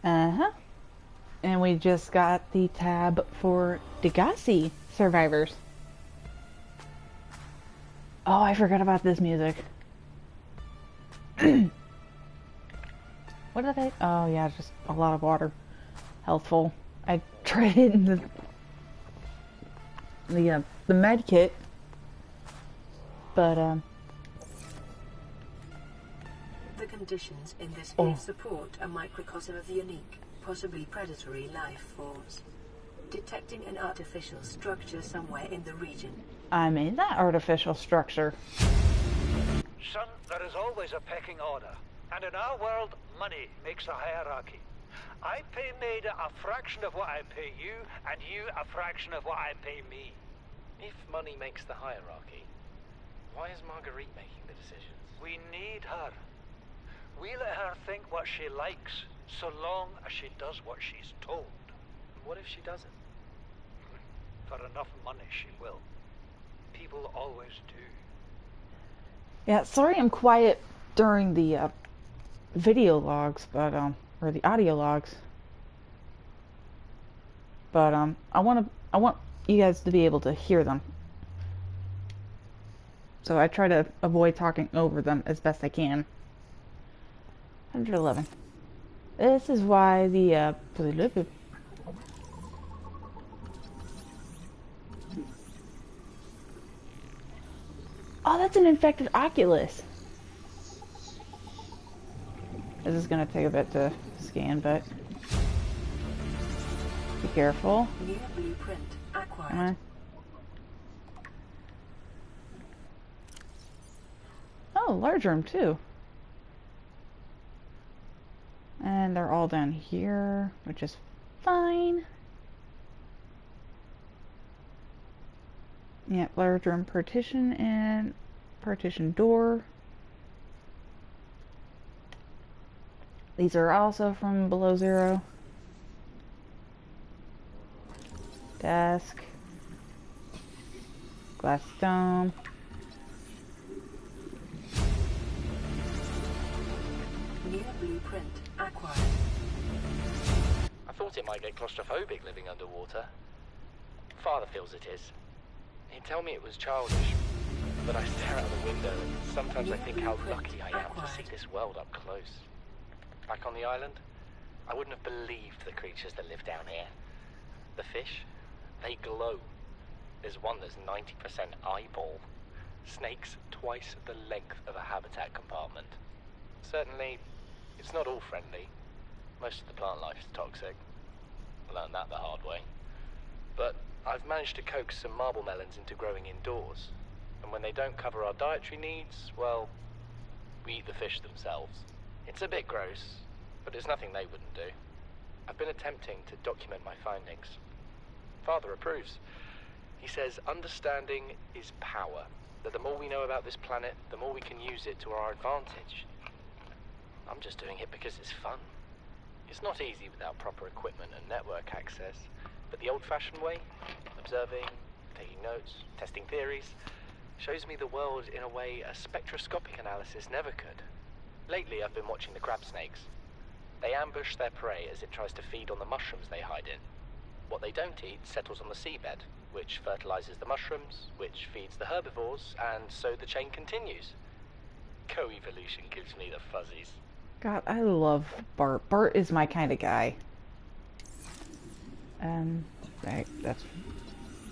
S1: Uh-huh. And we just got the tab for Degassi survivors. Oh, I forgot about this music. What did I... Oh, yeah, just a lot of water. Healthful. I tried it in the med kit. But,
S2: The conditions in this cave support a microcosm of unique, possibly predatory life forms. Detecting an artificial structure somewhere in the region.
S1: I'm in that artificial structure.
S9: Son, there is always a pecking order. And in our world, money makes a hierarchy. I pay Maida a fraction of what I pay you, and you a fraction of what I pay me.
S10: If money makes the hierarchy, why is Marguerite making the decisions?
S9: We need her. We let her think what she likes, so long as she does what she's told.
S10: What if she doesn't?
S9: For enough money, she will. People always do.
S1: Yeah, sorry I'm quiet during the video logs, but or the audio logs. But I want you guys to be able to hear them. So I try to avoid talking over them as best I can. 111. This is why the oh, that's an infected Oculus. This is gonna take a bit to scan, but be careful.
S2: New blueprint acquired.
S1: Come on. Oh, large room too. And they're all down here, which is fine. Yeah, large room partition and partition door. These are also from below zero. Desk. Glass dome.
S2: New blueprint acquired.
S10: I thought it might get claustrophobic living underwater. Father feels it is. He'd tell me it was childish, but I stare out the window and sometimes I think how lucky I am to see this world up close. Back on the island, I wouldn't have believed the creatures that live down here. The fish, they glow. There's one that's 90% eyeball. Snakes twice the length of a habitat compartment. Certainly, it's not all friendly. Most of the plant life is toxic. I learned that the hard way. But I've managed to coax some marble melons into growing indoors. And when they don't cover our dietary needs, well, we eat the fish themselves. It's a bit gross, but it's nothing they wouldn't do. I've been attempting to document my findings. Father approves. He says understanding is power, that the more we know about this planet, the more we can use it to our advantage. I'm just doing it because it's fun. It's not easy without proper equipment and network access, but the old-fashioned way, observing, taking notes, testing theories, shows me the world in a way a spectroscopic analysis never could. Lately, I've been watching the crab snakes. They ambush their prey as it tries to feed on the mushrooms they hide in. What they don't eat settles on the seabed, which fertilizes the mushrooms, which feeds the herbivores, and so the chain continues. Co-evolution gives me the fuzzies.
S1: God, I love Bart. Bart is my kind of guy. Right, that's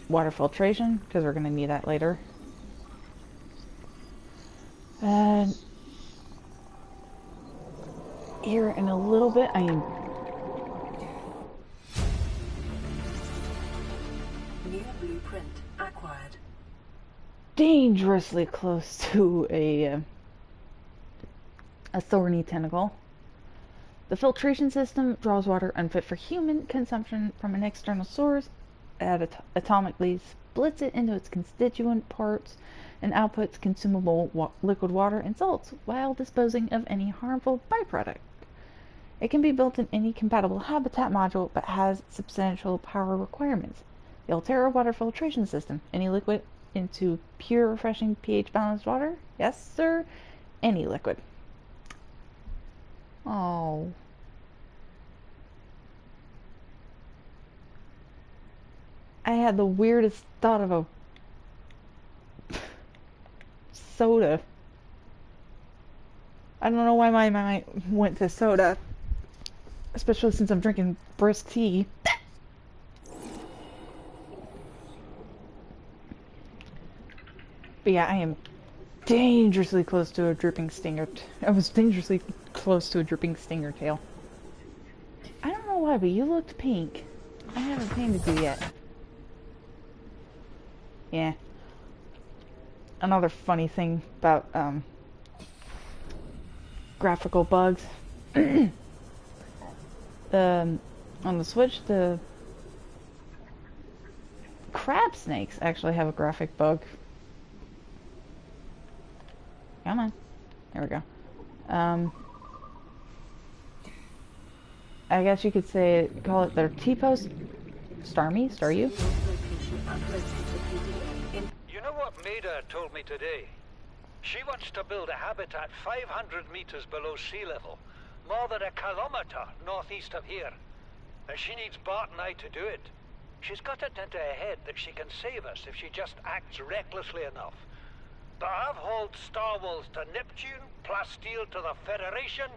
S1: water filtration, because we're going to need that later. And here in a little bit, I am
S2: New blueprint acquired.
S1: dangerously close to a thorny tentacle. The filtration system draws water unfit for human consumption from an external source, atomically splits it into its constituent parts, and outputs consumable liquid water and salts while disposing of any harmful byproduct. It can be built in any compatible habitat module, but has substantial power requirements. The Altera water filtration system. Any liquid into pure, refreshing, pH-balanced water? Yes, sir. Any liquid. Oh. I had the weirdest thought of a soda. I don't know why my mind went to soda. Especially since I'm drinking brisk tea. But yeah, I am dangerously close to a dripping stinger. I was dangerously close to a dripping stinger tail. I don't know why, but you looked pink. I haven't painted you yet. Yeah. Another funny thing about graphical bugs. On the Switch, the crab snakes actually have a graphic bug. Come on. There we go. I guess you could say, call it their T-post. Starmie? Star you?
S9: You know what Maida told me today? She wants to build a habitat 500 meters below sea level, more than a kilometer northeast of here. And she needs Bart and I to do it. She's got it into her head that she can save us if she just acts recklessly enough. But I've hauled Star Wars to Neptune, Plasteel to the Federation.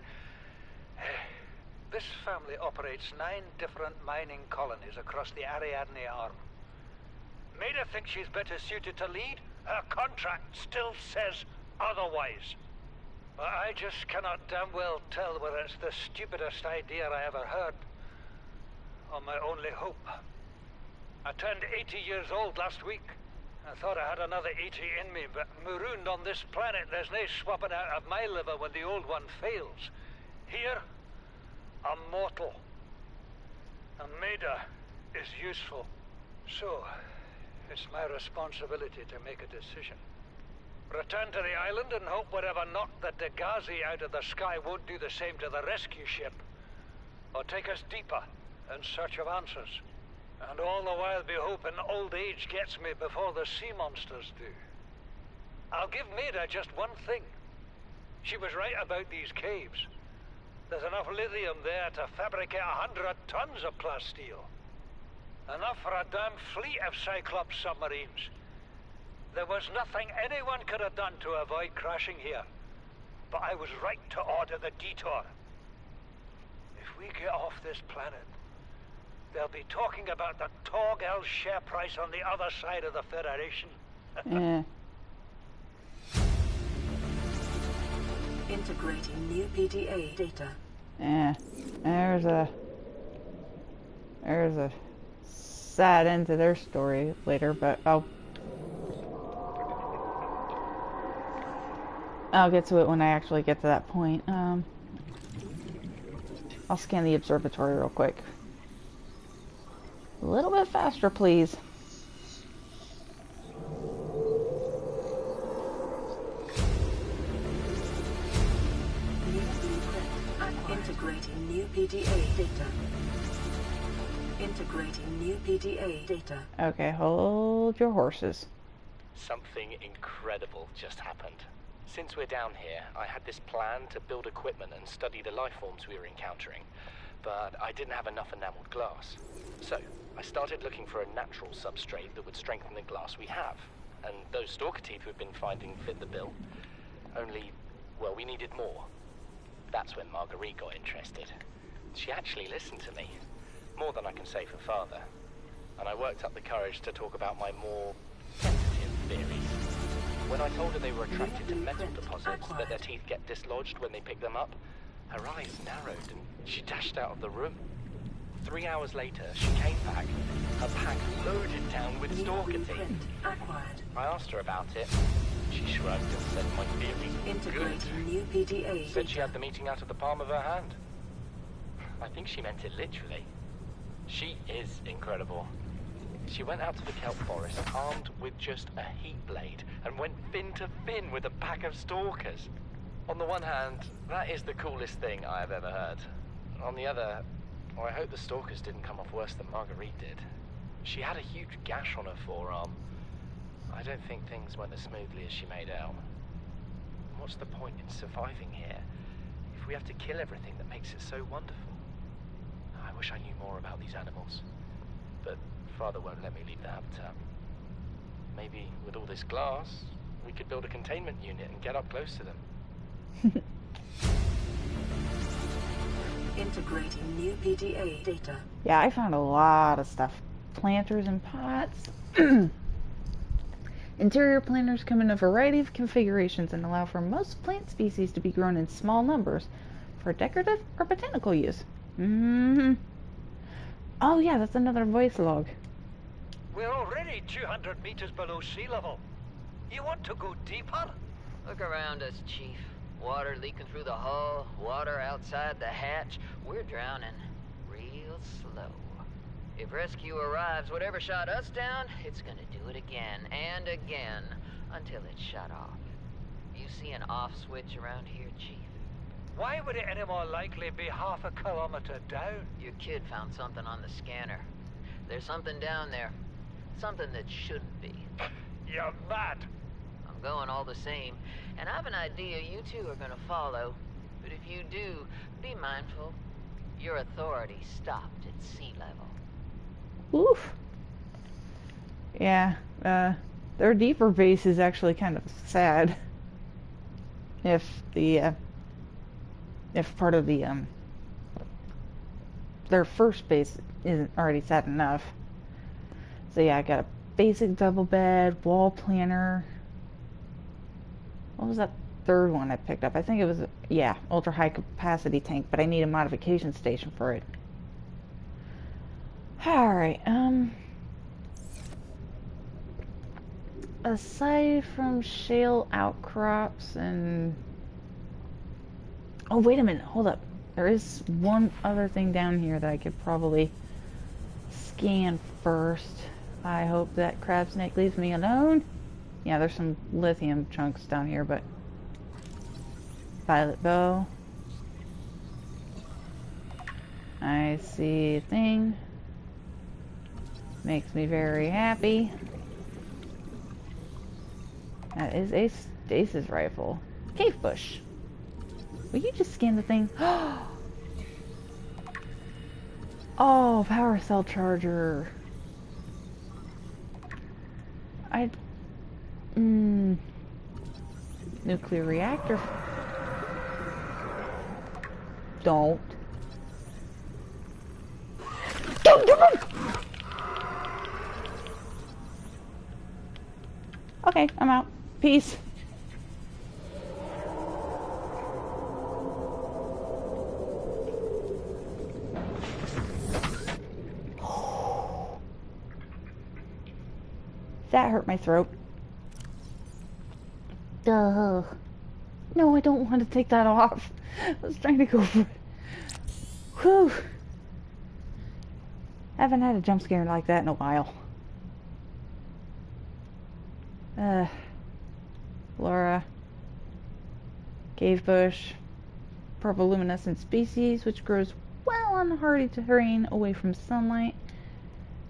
S9: This family operates 9 different mining colonies across the Ariadne Arm. Maida thinks she's better suited to lead. Her contract still says otherwise. But I just cannot damn well tell whether it's the stupidest idea I ever heard, or my only hope. I turned 80 years old last week. I thought I had another 80 in me, but marooned on this planet, there's no swapping out of my liver when the old one fails. Here, I'm mortal. And Maida is useful. So, it's my responsibility to make a decision. Return to the island and hope whatever knocked the Degazi out of the sky won't do the same to the rescue ship. Or take us deeper in search of answers. And all the while be hoping old age gets me before the sea monsters do. I'll give Maida just one thing. She was right about these caves. There's enough lithium there to fabricate 100 tons of plasteel. Enough for a damn fleet of Cyclops submarines. There was nothing anyone could have done to avoid crashing here. But I was right to order the detour. If we get off this planet, they'll be talking about the Torgal share price on the other side of the Federation.
S2: Integrating new PDA data.
S1: There's a sad end to their story later, but I'll get to it when I actually get to that point. I'll scan the observatory real quick. A little bit faster, please.
S2: Integrating new PDA data. Integrating new PDA data.
S1: Okay, hold your horses.
S10: Something incredible just happened. Since we're down here, I had this plan to build equipment and study the life forms we were encountering, but I didn't have enough enameled glass. So, I started looking for a natural substrate that would strengthen the glass we have, and those stalker teeth we've been finding fit the bill. Only, well, we needed more. That's when Marguerite got interested. She actually listened to me, more than I can say for Father, and I worked up the courage to talk about my more sensitive theories. When I told her they were attracted to metal deposits, that their teeth get dislodged when they pick them up, her eyes narrowed and she dashed out of the room. 3 hours later, she came back, her pack loaded down with stalker teeth. I asked her about it. She shrugged and said my theories were good.
S2: New PDA
S10: Said she had the meeting out of the palm of her hand. I think she meant it literally. She is incredible. She went out to the kelp forest armed with just a heat blade and went fin to fin with a pack of stalkers. On the one hand, that is the coolest thing I have ever heard. On the other, well, I hope the stalkers didn't come off worse than Marguerite did. She had a huge gash on her forearm. I don't think things went as smoothly as she made out. What's the point in surviving here if we have to kill everything that makes it so wonderful? I wish I knew more about these animals, but Father won't let me leave the habitat. Maybe with all this glass, we could build a containment unit and get up close to them.
S2: Integrating new PDA data.
S1: Yeah, I found a lot of stuff. Planters and pots. Interior planters come in a variety of configurations and allow for most plant species to be grown in small numbers for decorative or botanical use. Oh yeah, that's another voice log.
S9: We're already 200 meters below sea level. You want to go deeper?
S8: Look around us, Chief. Water leaking through the hull, water outside the hatch. We're drowning real slow. If rescue arrives, whatever shot us down, it's gonna do it again and again until it's shut off. You see an off switch around here, Chief?
S9: Why would it any more likely be half a kilometer down?
S8: Your kid found something on the scanner. There's something down there. Something that shouldn't be.
S9: You're mad.
S8: I'm going all the same, and I have an idea you two are gonna follow. But if you do, be mindful. Your authority stopped at sea level.
S1: Oof. Yeah, their deeper base is actually kind of sad. If part of the, their first base isn't already sad enough. So yeah, I got a basic double bed, wall planter. What was that third one I picked up? I think it was, yeah, ultra high capacity tank, but I need a modification station for it. Alright, aside from shale outcrops and... Oh, wait a minute, hold up. There is one other thing down here that I could probably scan first. I hope that crab snake leaves me alone. Yeah, there's some lithium chunks down here, but... Violet bow. I see a thing. Makes me very happy. That is a stasis rifle. Cave bush. Will you just scan the thing? Oh, power cell charger. Nuclear reactor. Don't. Okay, I'm out. Peace. That hurt my throat. Duh. No, I don't want to take that off. I was trying to go for it. Whew. Haven't had a jump scare like that in a while. Laura. Cave bush. Purple luminescent species, which grows well on hardy terrain away from sunlight.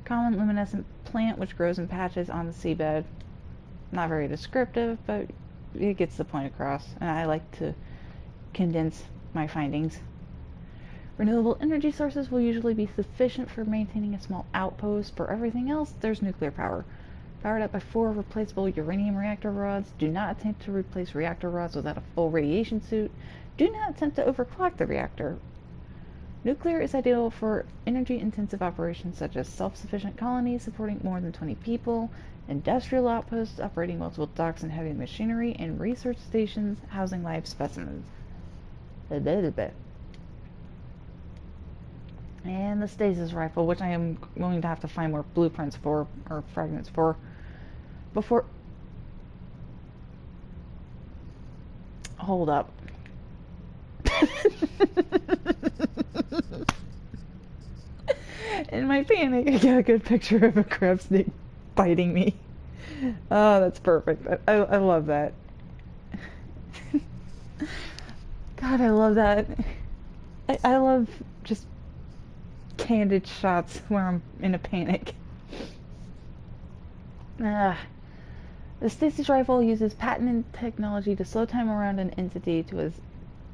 S1: Common luminescent plant, which grows in patches on the seabed. Not very descriptive, but it gets the point across, and I like to condense my findings. Renewable energy sources will usually be sufficient for maintaining a small outpost. For everything else, there's nuclear power. Powered up by 4 replaceable uranium reactor rods. Do not attempt to replace reactor rods without a full radiation suit. Do not attempt to overclock the reactor. Nuclear is ideal for energy-intensive operations such as self-sufficient colonies supporting more than 20 people, industrial outposts operating multiple docks and heavy machinery, and research stations housing live specimens. And the stasis rifle, which I am going to have to find more blueprints for, or fragments for, before... Hold up. In my panic, I got a good picture of a crab snake biting me. Oh, that's perfect. I love that. God, I love that. I love just candid shots where I'm in a panic. The stasis rifle uses patented technology to slow time around an entity to as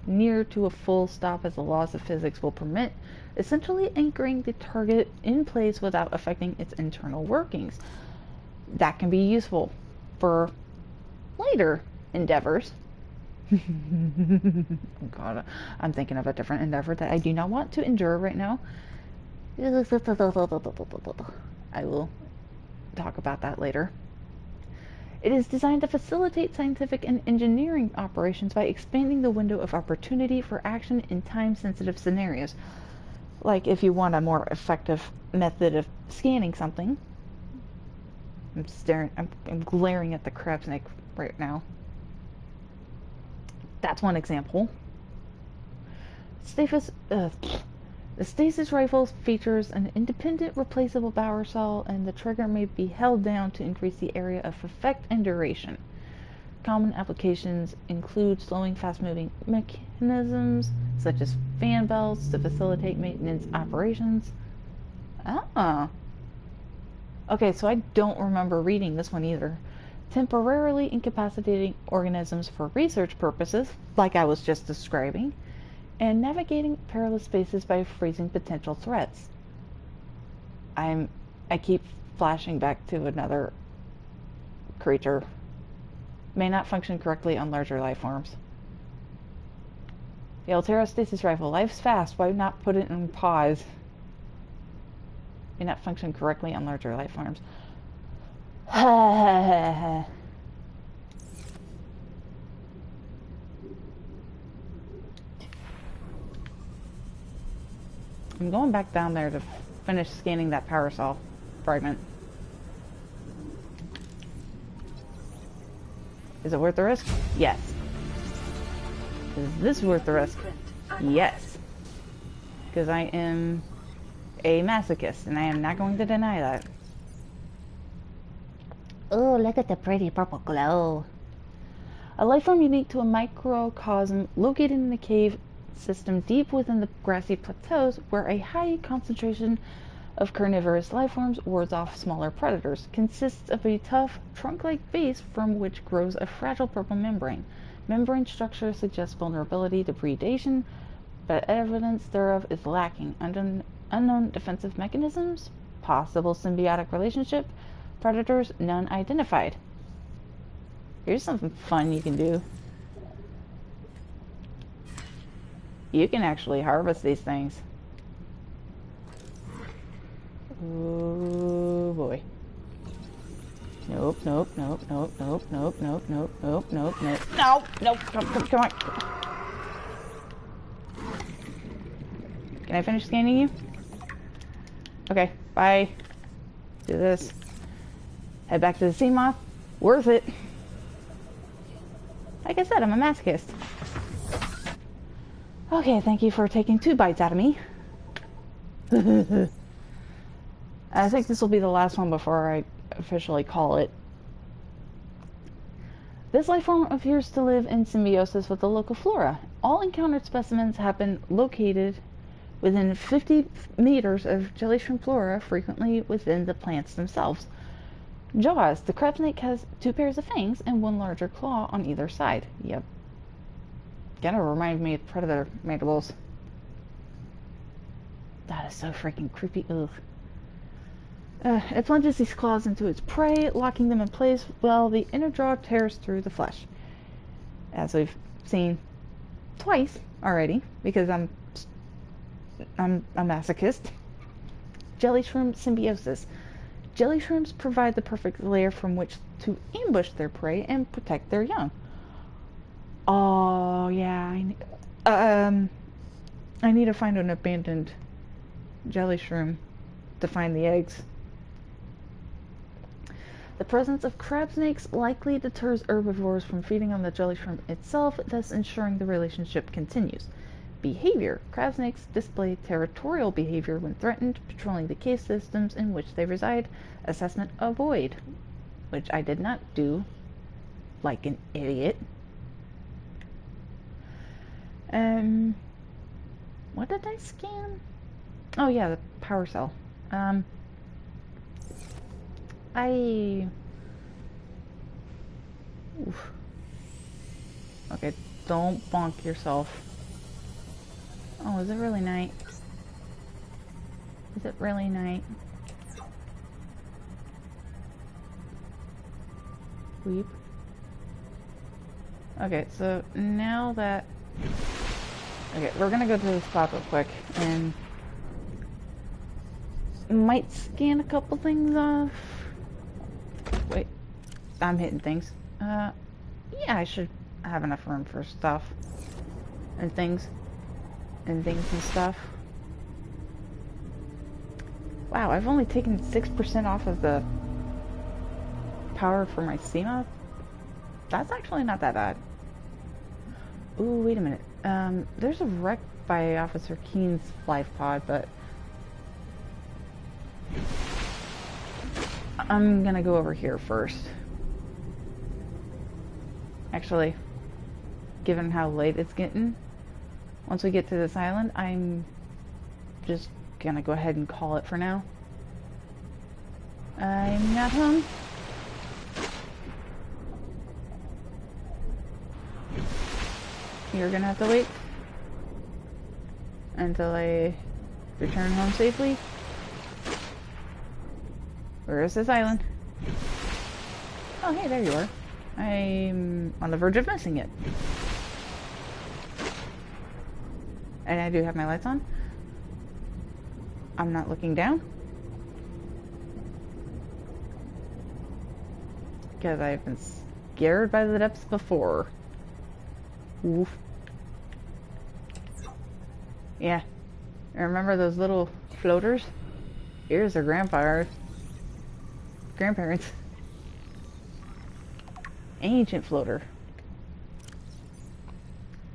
S1: near to a full stop as the laws of physics will permit, essentially anchoring the target in place without affecting its internal workings. That can be useful for later endeavors. God, I'm thinking of a different endeavor that I do not want to endure right now. I will talk about that later. It is designed to facilitate scientific and engineering operations by expanding the window of opportunity for action in time-sensitive scenarios. Like if you want a more effective method of scanning something. I'm glaring at the crab snake right now. That's one example. The stasis rifle features an independent replaceable power cell, and the trigger may be held down to increase the area of effect and duration. Common applications include slowing fast-moving mechanisms, such as fan belts, to facilitate maintenance operations. Ah. Okay, so I don't remember reading this one either. Temporarily incapacitating organisms for research purposes, like I was just describing, and navigating perilous spaces by freezing potential threats. I keep flashing back to another creature. May not function correctly on larger life forms. The Altera stasis rifle. Life's fast. Why not put it in pause? May not function correctly on larger life forms. I'm going back down there to finish scanning that power cell fragment. Is it worth the risk? Yes. Is this worth the risk? Yes. Because I am a masochist, and I am not going to deny that. Oh, look at the pretty purple glow. A life form unique to a microcosm located in a cave system deep within the grassy plateaus, where a high concentration of carnivorous life forms wards off smaller predators, consists of a tough, trunk-like base from which grows a fragile purple membrane. Membrane structure suggests vulnerability to predation, but evidence thereof is lacking. Unknown defensive mechanisms, possible symbiotic relationship, predators none identified. Here's something fun you can do. You can actually harvest these things. Oh boy. Nope, nope, nope, nope, nope, nope, nope, nope, nope, nope, nope. No! Nope, come on. Can I finish scanning you? Okay, bye. Do this. Head back to the sea moth. Worth it. Like I said, I'm a masochist. Okay, thank you for taking 2 bites out of me. I think this will be the last one before I officially call it. This life form appears to live in symbiosis with the local flora. All encountered specimens have been located within 50 meters of jellyshrimp flora, frequently within the plants themselves. Jaws. The crab snake has 2 pairs of fangs and 1 larger claw on either side. Yep. Kinda reminded me of predator mandibles. That is so freaking creepy. Ugh. It plunges these claws into its prey, locking them in place while the inner jaw tears through the flesh. As we've seen twice already, because I'm a masochist. Jelly shrimp symbiosis. Jelly shrimps provide the perfect lair from which to ambush their prey and protect their young. Oh yeah, I need to find an abandoned jelly shrimp to find the eggs. The presence of crab snakes likely deters herbivores from feeding on the jelly shrimp itself, thus ensuring the relationship continues. Behavior. Crab snakes display territorial behavior when threatened, patrolling the cave systems in which they reside. Assessment: avoid, which I did not do, like an idiot. What did I scan? Oh yeah, the power cell. Oof. Okay, don't bonk yourself. Oh, is it really night? Is it really night? Weep. Okay, so now that... Okay, we're gonna go to the spot real quick and might scan a couple things off. Wait, I'm hitting things. Yeah, I should have enough room for stuff and things and stuff. Wow, I've only taken 6% off of the power for my CMOD. That's actually not that bad. Ooh, wait a minute. There's a wreck by Officer Keene's life pod, but I'm gonna go over here first. Actually, given how late it's getting, once we get to this island, I'm just gonna go ahead and call it for now. I'm not home. You're gonna have to wait until I return home safely. Where is this island? Oh, hey, there you are. I'm on the verge of missing it. And I do have my lights on. I'm not looking down. Because I've been scared by the depths before. Oof. Yeah. Remember those little floaters? Here's their grandparents. Ancient floater.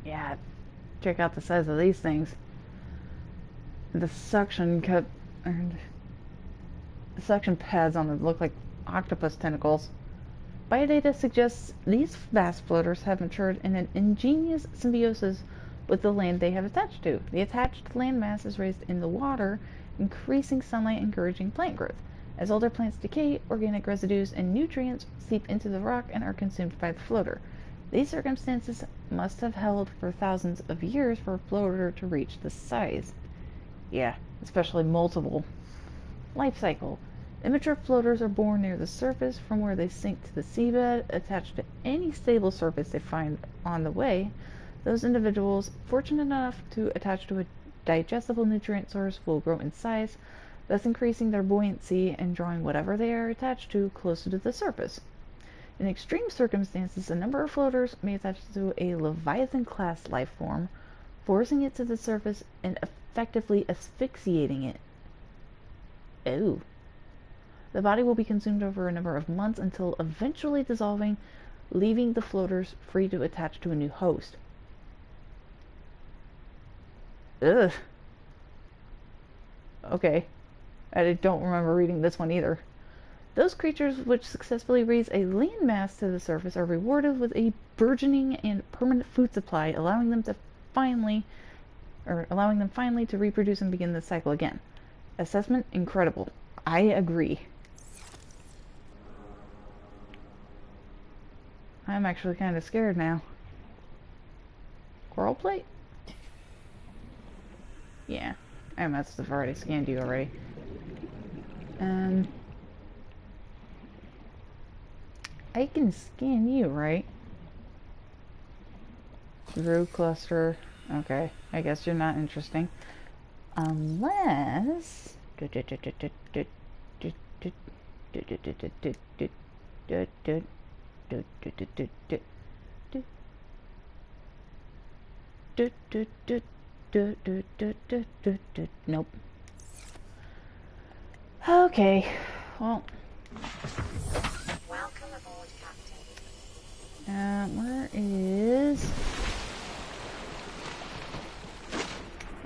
S1: Yeah. Check out the size of these things. The suction cup, the suction pads on them look like octopus tentacles. Biodata suggests these vast floaters have matured in an ingenious symbiosis with the land they have attached to. The attached landmass is raised in the water, increasing sunlight, encouraging plant growth. As older plants decay, organic residues and nutrients seep into the rock and are consumed by the floater. These circumstances must have held for thousands of years for a floater to reach this size. Yeah, especially multiple. Life cycle. Immature floaters are born near the surface, from where they sink to the seabed, attached to any stable surface they find on the way. Those individuals fortunate enough to attach to a digestible nutrient source will grow in size, thus increasing their buoyancy and drawing whatever they are attached to closer to the surface. In extreme circumstances, a number of floaters may attach to a Leviathan-class life form, forcing it to the surface and effectively asphyxiating it. Oh. The body will be consumed over a number of months until eventually dissolving, leaving the floaters free to attach to a new host. Ugh. Okay. I don't remember reading this one either. Those creatures which successfully raise a landmass to the surface are rewarded with a burgeoning and permanent food supply, allowing them finally to reproduce and begin the cycle again. Assessment incredible. I agree. I'm actually kind of scared now. Coral plate? Yeah, I must have already scanned you already. I can scan you, right? Root cluster. Okay, I guess you're not interesting. Unless... Nope. Okay, well...
S3: Welcome aboard, Captain.
S1: Where is...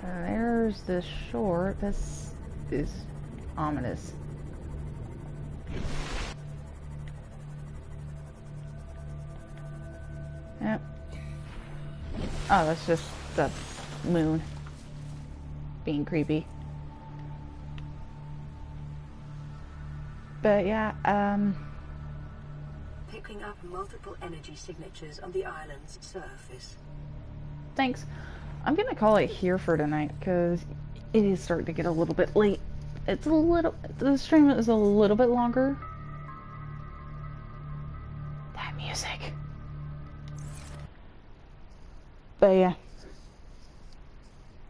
S1: There's the shore. This is ominous. Yep. Oh, that's just the moon being creepy. But yeah,
S2: Picking up multiple energy signatures on the island's surface.
S1: thanks. I'm gonna call it here for tonight because it is starting to get a little bit late. The stream is a little bit longer. That music. But yeah,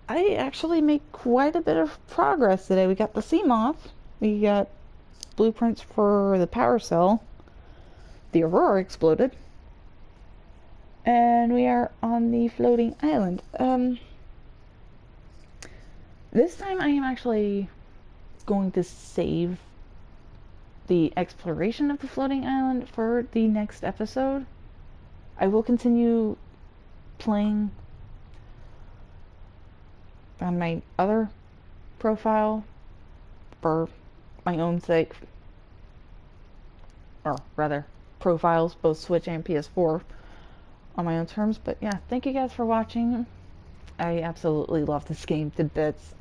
S1: I actually made quite a bit of progress today. We got the Seamoth, we got blueprints for the power cell, the Aurora exploded, and we are on the floating island. This time I am actually going to save the exploration of the floating island for the next episode. I will continue playing on my other profile for my own sake, or rather profiles, both Switch and PS4, on my own terms. But yeah, thank you guys for watching. I absolutely love this game to bits.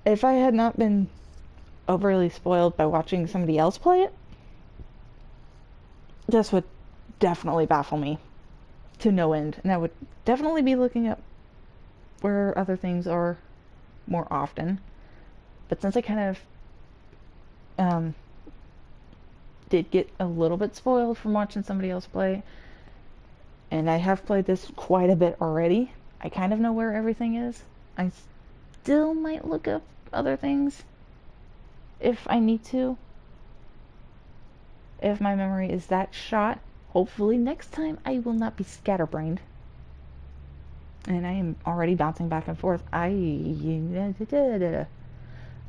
S1: If I had not been overly spoiled by watching somebody else play it, this would definitely baffle me to no end, and I would definitely be looking up where other things are more often. But since I kind of did get a little bit spoiled from watching somebody else play, and I have played this quite a bit already, I kind of know where everything is. I still might look up other things if I need to, if my memory is that shot. Hopefully next time I will not be scatterbrained. And I am already bouncing back and forth. I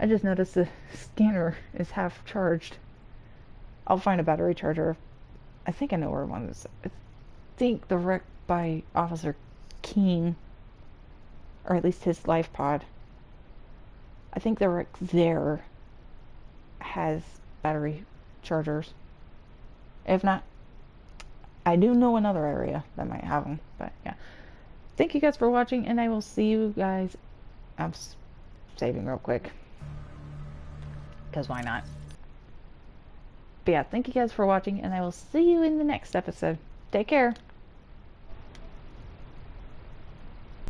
S1: just noticed the scanner is half charged. I'll find a battery charger. I think I know where one is. I think the wreck by Officer King, or at least his life pod, I think the wreck there has battery chargers. If not, I do know another area that might have them. But yeah, thank you guys for watching, and I will see you guys. I'm saving real quick, because why not? But yeah, thank you guys for watching, and I will see you in the next episode. Take care.